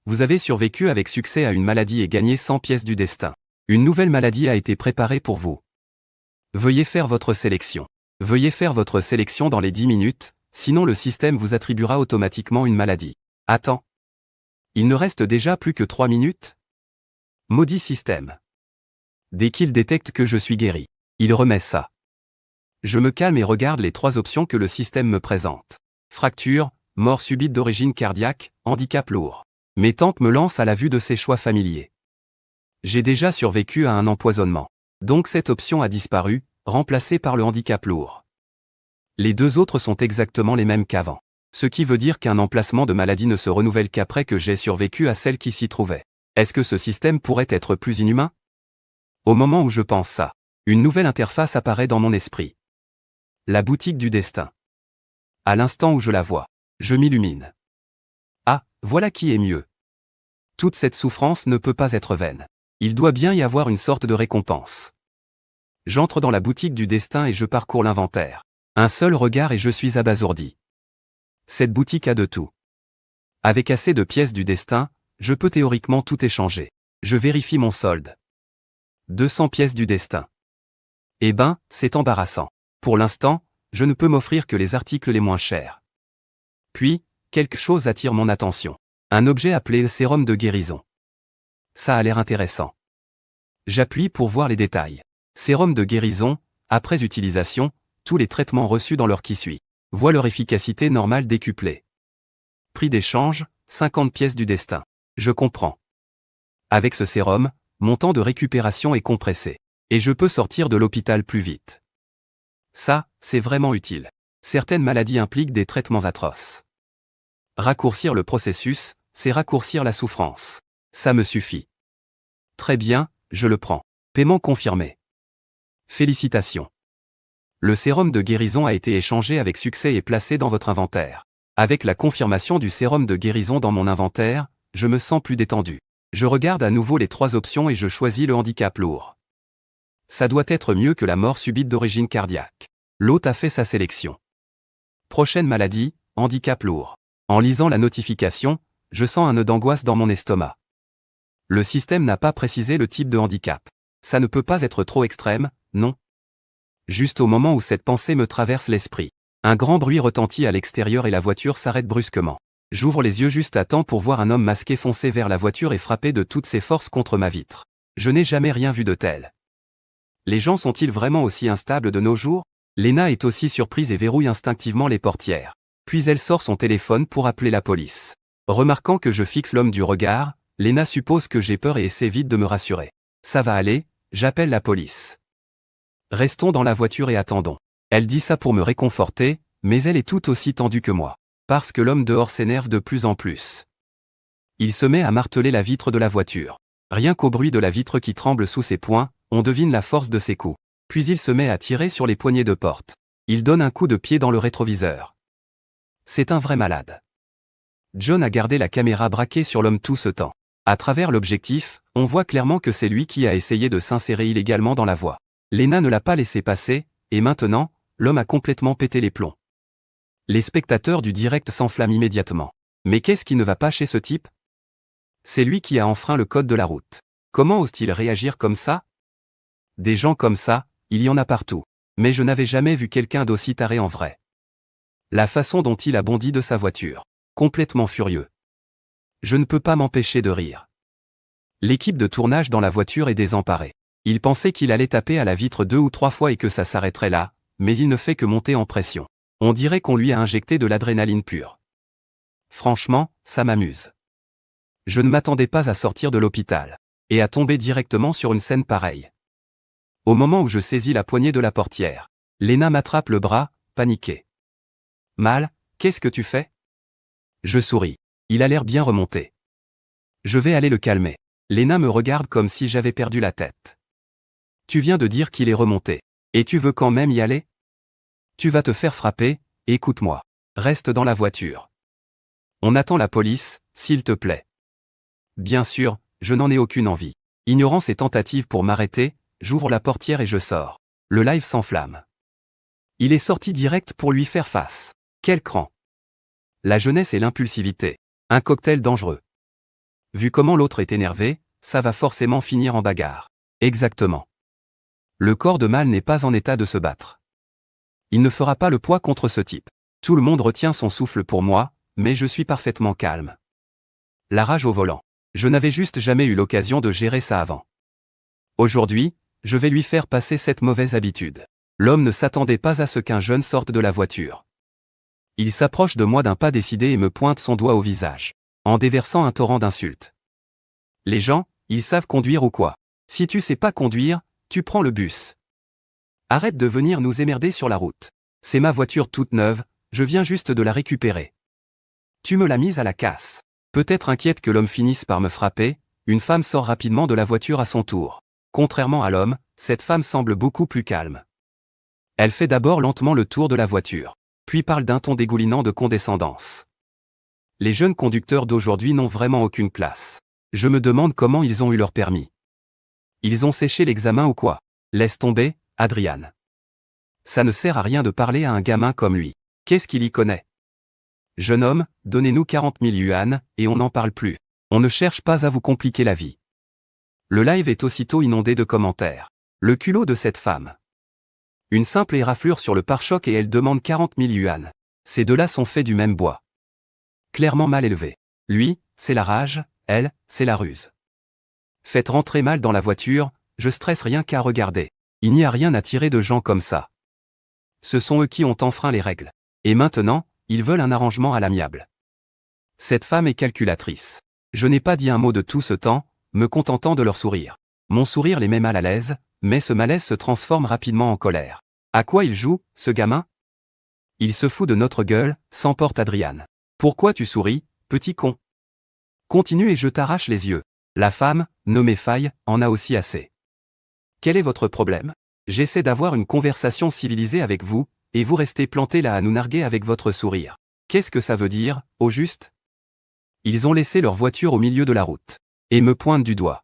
Vous avez survécu avec succès à une maladie et gagné 100 pièces du destin. Une nouvelle maladie a été préparée pour vous. Veuillez faire votre sélection. Veuillez faire votre sélection dans les 10 minutes, sinon le système vous attribuera automatiquement une maladie. Attends. Il ne reste déjà plus que 3 minutes? Maudit système. Dès qu'il détecte que je suis guéri, il remet ça. Je me calme et regarde les 3 options que le système me présente. Fracture, mort subite d'origine cardiaque, handicap lourd. Mes tempes me lancent à la vue de ces choix familiers. J'ai déjà survécu à un empoisonnement. Donc cette option a disparu, remplacée par le handicap lourd. Les 2 autres sont exactement les mêmes qu'avant. Ce qui veut dire qu'un emplacement de maladie ne se renouvelle qu'après que j'ai survécu à celle qui s'y trouvait. Est-ce que ce système pourrait être plus inhumain? Au moment où je pense ça, une nouvelle interface apparaît dans mon esprit. La boutique du destin. À l'instant où je la vois, je m'illumine. Ah, voilà qui est mieux. Toute cette souffrance ne peut pas être vaine. Il doit bien y avoir une sorte de récompense. J'entre dans la boutique du destin et je parcours l'inventaire. Un seul regard et je suis abasourdi. Cette boutique a de tout. Avec assez de pièces du destin, je peux théoriquement tout échanger. Je vérifie mon solde. 200 pièces du destin. Eh ben, c'est embarrassant. Pour l'instant, je ne peux m'offrir que les articles les moins chers. Puis, quelque chose attire mon attention. Un objet appelé le sérum de guérison. Ça a l'air intéressant. J'appuie pour voir les détails. Sérum de guérison, après utilisation, tous les traitements reçus dans l'heure qui suit voient leur efficacité normale décuplée. Prix d'échange, 50 pièces du destin. Je comprends. Avec ce sérum, mon temps de récupération est compressé. Et je peux sortir de l'hôpital plus vite. Ça, c'est vraiment utile. Certaines maladies impliquent des traitements atroces. Raccourcir le processus, c'est raccourcir la souffrance. Ça me suffit. Très bien, je le prends. Paiement confirmé. Félicitations. Le sérum de guérison a été échangé avec succès et placé dans votre inventaire. Avec la confirmation du sérum de guérison dans mon inventaire, je me sens plus détendu. Je regarde à nouveau les 3 options et je choisis le handicap lourd. Ça doit être mieux que la mort subite d'origine cardiaque. L'hôte a fait sa sélection. Prochaine maladie, handicap lourd. En lisant la notification, je sens un nœud d'angoisse dans mon estomac. Le système n'a pas précisé le type de handicap. Ça ne peut pas être trop extrême, non? Juste au moment où cette pensée me traverse l'esprit, un grand bruit retentit à l'extérieur et la voiture s'arrête brusquement. J'ouvre les yeux juste à temps pour voir un homme masqué foncer vers la voiture et frapper de toutes ses forces contre ma vitre. Je n'ai jamais rien vu de tel. Les gens sont-ils vraiment aussi instables de nos jours? Lena est aussi surprise et verrouille instinctivement les portières. Puis elle sort son téléphone pour appeler la police. Remarquant que je fixe l'homme du regard, Lena suppose que j'ai peur et essaie vite de me rassurer. Ça va aller, j'appelle la police. Restons dans la voiture et attendons. Elle dit ça pour me réconforter, mais elle est tout aussi tendue que moi. Parce que l'homme dehors s'énerve de plus en plus. Il se met à marteler la vitre de la voiture. Rien qu'au bruit de la vitre qui tremble sous ses poings, on devine la force de ses coups. Puis il se met à tirer sur les poignées de porte. Il donne un coup de pied dans le rétroviseur. C'est un vrai malade. John a gardé la caméra braquée sur l'homme tout ce temps. À travers l'objectif, on voit clairement que c'est lui qui a essayé de s'insérer illégalement dans la voie. Lena ne l'a pas laissé passer, et maintenant, l'homme a complètement pété les plombs. Les spectateurs du direct s'enflamment immédiatement. Mais qu'est-ce qui ne va pas chez ce type? C'est lui qui a enfreint le code de la route. Comment ose-t-il réagir comme ça? Des gens comme ça, il y en a partout. Mais je n'avais jamais vu quelqu'un d'aussi taré en vrai. La façon dont il a bondi de sa voiture. Complètement furieux. Je ne peux pas m'empêcher de rire. L'équipe de tournage dans la voiture est désemparée. Il pensait qu'il allait taper à la vitre 2 ou 3 fois et que ça s'arrêterait là, mais il ne fait que monter en pression. On dirait qu'on lui a injecté de l'adrénaline pure. Franchement, ça m'amuse. Je ne m'attendais pas à sortir de l'hôpital. Et à tomber directement sur une scène pareille. Au moment où je saisis la poignée de la portière, Lena m'attrape le bras, paniquée. Mal, qu'est-ce que tu fais? Je souris. Il a l'air bien remonté. Je vais aller le calmer. Lena me regarde comme si j'avais perdu la tête. Tu viens de dire qu'il est remonté. Et tu veux quand même y aller? Tu vas te faire frapper, écoute-moi. Reste dans la voiture. On attend la police, s'il te plaît. Bien sûr, je n'en ai aucune envie. Ignorant ses tentatives pour m'arrêter, j'ouvre la portière et je sors. Le live s'enflamme. Il est sorti direct pour lui faire face. Quel cran! La jeunesse et l'impulsivité. Un cocktail dangereux. Vu comment l'autre est énervé, ça va forcément finir en bagarre. Exactement. Le corps de mâle n'est pas en état de se battre. Il ne fera pas le poids contre ce type. Tout le monde retient son souffle pour moi, mais je suis parfaitement calme. La rage au volant. Je n'avais juste jamais eu l'occasion de gérer ça avant. Aujourd'hui, je vais lui faire passer cette mauvaise habitude. L'homme ne s'attendait pas à ce qu'un jeune sorte de la voiture. Il s'approche de moi d'un pas décidé et me pointe son doigt au visage, en déversant un torrent d'insultes. Les gens, ils savent conduire ou quoi? Si tu sais pas conduire, tu prends le bus. Arrête de venir nous émerder sur la route. C'est ma voiture toute neuve, je viens juste de la récupérer. Tu me l'as mise à la casse. Peut-être inquiète que l'homme finisse par me frapper, une femme sort rapidement de la voiture à son tour. Contrairement à l'homme, cette femme semble beaucoup plus calme. Elle fait d'abord lentement le tour de la voiture, puis parle d'un ton dégoulinant de condescendance. Les jeunes conducteurs d'aujourd'hui n'ont vraiment aucune classe. Je me demande comment ils ont eu leur permis. Ils ont séché l'examen ou quoi? Laisse tomber, Adrian. Ça ne sert à rien de parler à un gamin comme lui. Qu'est-ce qu'il y connaît? Jeune homme, donnez-nous 40 000 yuan, et on n'en parle plus. On ne cherche pas à vous compliquer la vie. Le live est aussitôt inondé de commentaires. Le culot de cette femme. Une simple éraflure sur le pare-choc et elle demande 40 000 yuan. Ces deux-là sont faits du même bois. Clairement mal élevé. Lui, c'est la rage, elle, c'est la ruse. Faites rentrer mal dans la voiture, je stresse rien qu'à regarder. Il n'y a rien à tirer de gens comme ça. Ce sont eux qui ont enfreint les règles. Et maintenant, ils veulent un arrangement à l'amiable. Cette femme est calculatrice. Je n'ai pas dit un mot de tout ce temps, me contentant de leur sourire. Mon sourire les met mal à l'aise, mais ce malaise se transforme rapidement en colère. À quoi il joue, ce gamin? Il se fout de notre gueule, s'emporte Adrian. Pourquoi tu souris, petit con? Continue et je t'arrache les yeux. La femme, nommée Faye, en a aussi assez. Quel est votre problème? J'essaie d'avoir une conversation civilisée avec vous, et vous restez planté là à nous narguer avec votre sourire. Qu'est-ce que ça veut dire, au juste? Ils ont laissé leur voiture au milieu de la route. Et me pointent du doigt.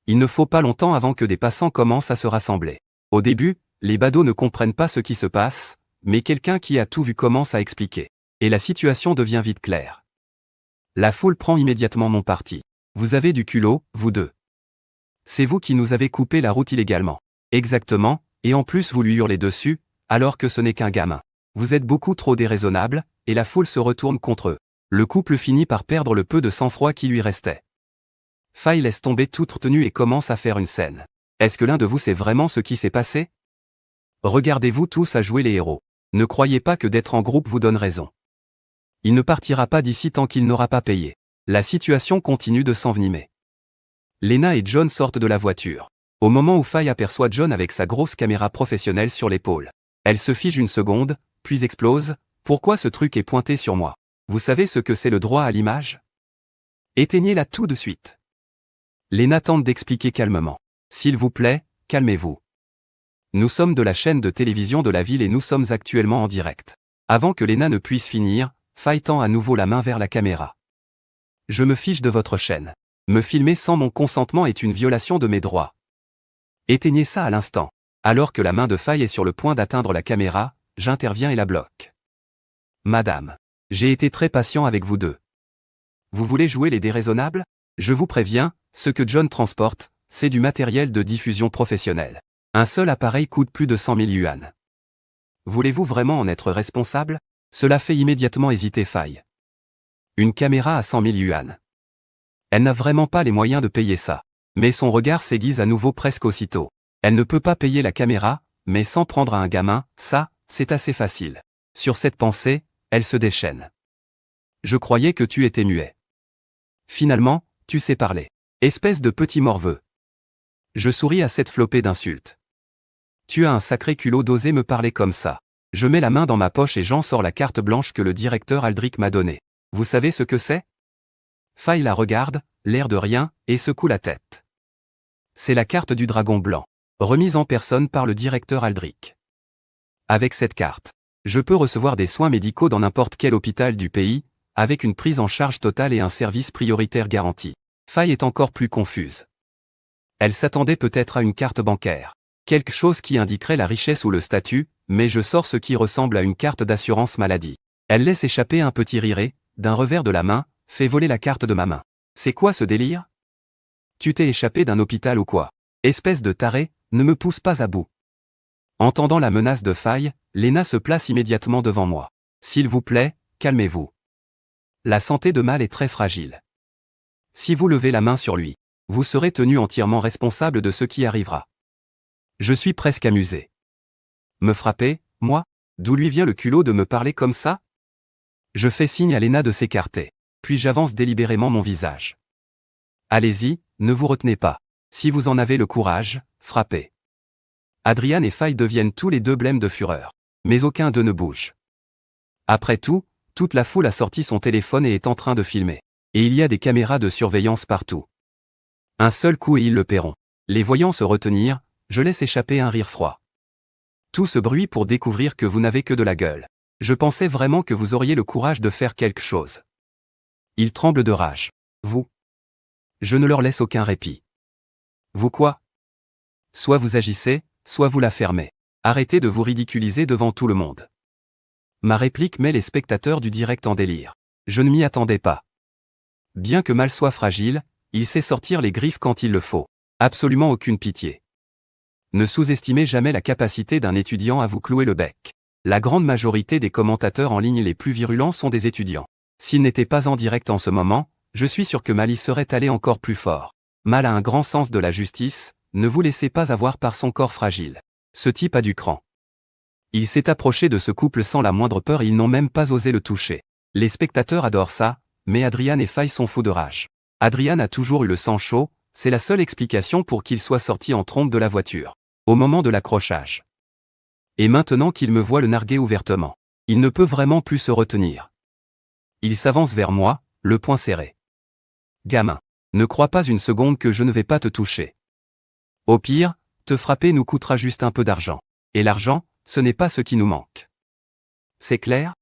Il ne faut pas longtemps avant que des passants commencent à se rassembler. Au début, les badauds ne comprennent pas ce qui se passe, mais quelqu'un qui a tout vu commence à expliquer. Et la situation devient vite claire. La foule prend immédiatement mon parti. Vous avez du culot, vous deux. C'est vous qui nous avez coupé la route illégalement. Exactement, et en plus vous lui hurlez dessus, alors que ce n'est qu'un gamin. Vous êtes beaucoup trop déraisonnable, et la foule se retourne contre eux. Le couple finit par perdre le peu de sang-froid qui lui restait. Faye laisse tomber toute retenue et commence à faire une scène. Est-ce que l'un de vous sait vraiment ce qui s'est passé? Regardez-vous tous à jouer les héros. Ne croyez pas que d'être en groupe vous donne raison. Il ne partira pas d'ici tant qu'il n'aura pas payé. La situation continue de s'envenimer. Lena et John sortent de la voiture. Au moment où Faye aperçoit John avec sa grosse caméra professionnelle sur l'épaule. Elle se fige une seconde, puis explose. Pourquoi ce truc est pointé sur moi? Vous savez ce que c'est le droit à l'image? Éteignez-la tout de suite. Lena tente d'expliquer calmement. S'il vous plaît, calmez-vous. Nous sommes de la chaîne de télévision de la ville et nous sommes actuellement en direct. Avant que Lena ne puisse finir, Faye tend à nouveau la main vers la caméra. Je me fiche de votre chaîne. Me filmer sans mon consentement est une violation de mes droits. Éteignez ça à l'instant. Alors que la main de Faye est sur le point d'atteindre la caméra, j'interviens et la bloque. Madame, j'ai été très patient avec vous deux. Vous voulez jouer les déraisonnables? Je vous préviens, ce que John transporte, c'est du matériel de diffusion professionnel. Un seul appareil coûte plus de 100 000 yuan. Voulez-vous vraiment en être responsable? Cela fait immédiatement hésiter Faye. Une caméra à 100 000 yuan. Elle n'a vraiment pas les moyens de payer ça. Mais son regard s'aiguise à nouveau presque aussitôt. Elle ne peut pas payer la caméra, mais sans prendre à un gamin, ça, c'est assez facile. Sur cette pensée, elle se déchaîne. Je croyais que tu étais muet. Finalement, tu sais parler. Espèce de petit morveux. Je souris à cette flopée d'insultes. Tu as un sacré culot d'oser me parler comme ça. Je mets la main dans ma poche et j'en sors la carte blanche que le directeur Aldrich m'a donnée. Vous savez ce que c'est? Faye la regarde, l'air de rien, et secoue la tête. C'est la carte du dragon blanc, remise en personne par le directeur Aldrich. Avec cette carte, je peux recevoir des soins médicaux dans n'importe quel hôpital du pays, avec une prise en charge totale et un service prioritaire garanti. Faye est encore plus confuse. Elle s'attendait peut-être à une carte bancaire. Quelque chose qui indiquerait la richesse ou le statut, mais je sors ce qui ressemble à une carte d'assurance maladie. Elle laisse échapper un petit rire, d'un revers de la main, fait voler la carte de ma main. C'est quoi ce délire? Tu t'es échappé d'un hôpital ou quoi? Espèce de taré, ne me pousse pas à bout. Entendant la menace de Faye, Lena se place immédiatement devant moi. S'il vous plaît, calmez-vous. La santé de Mal est très fragile. Si vous levez la main sur lui, vous serez tenu entièrement responsable de ce qui arrivera. Je suis presque amusé. Me frapper, moi? D'où lui vient le culot de me parler comme ça? Je fais signe à Lena de s'écarter, puis j'avance délibérément mon visage. Allez-y, ne vous retenez pas. Si vous en avez le courage, frappez. Adrian et Faye deviennent tous les deux blêmes de fureur. Mais aucun d'eux ne bouge. Après tout, toute la foule a sorti son téléphone et est en train de filmer. Et il y a des caméras de surveillance partout. Un seul coup et ils le paieront. Les voyant se retenir, je laisse échapper un rire froid. Tout ce bruit pour découvrir que vous n'avez que de la gueule. Je pensais vraiment que vous auriez le courage de faire quelque chose. Ils tremblent de rage. Vous? Je ne leur laisse aucun répit. Vous quoi? Soit vous agissez, soit vous la fermez. Arrêtez de vous ridiculiser devant tout le monde. Ma réplique met les spectateurs du direct en délire. Je ne m'y attendais pas. Bien que Mal soit fragile, il sait sortir les griffes quand il le faut. Absolument aucune pitié. Ne sous-estimez jamais la capacité d'un étudiant à vous clouer le bec. La grande majorité des commentateurs en ligne les plus virulents sont des étudiants. S'il n'était pas en direct en ce moment, je suis sûr que Mal y serait allé encore plus fort. Mal a un grand sens de la justice, ne vous laissez pas avoir par son corps fragile. Ce type a du cran. Il s'est approché de ce couple sans la moindre peur et ils n'ont même pas osé le toucher. Les spectateurs adorent ça, mais Adrian et Faye sont fous de rage. Adrian a toujours eu le sang chaud, c'est la seule explication pour qu'il soit sorti en trompe de la voiture. Au moment de l'accrochage. Et maintenant qu'il me voit le narguer ouvertement, il ne peut vraiment plus se retenir. Il s'avance vers moi, le poing serré. Gamin, ne crois pas une seconde que je ne vais pas te toucher. Au pire, te frapper nous coûtera juste un peu d'argent. Et l'argent, ce n'est pas ce qui nous manque. C'est clair?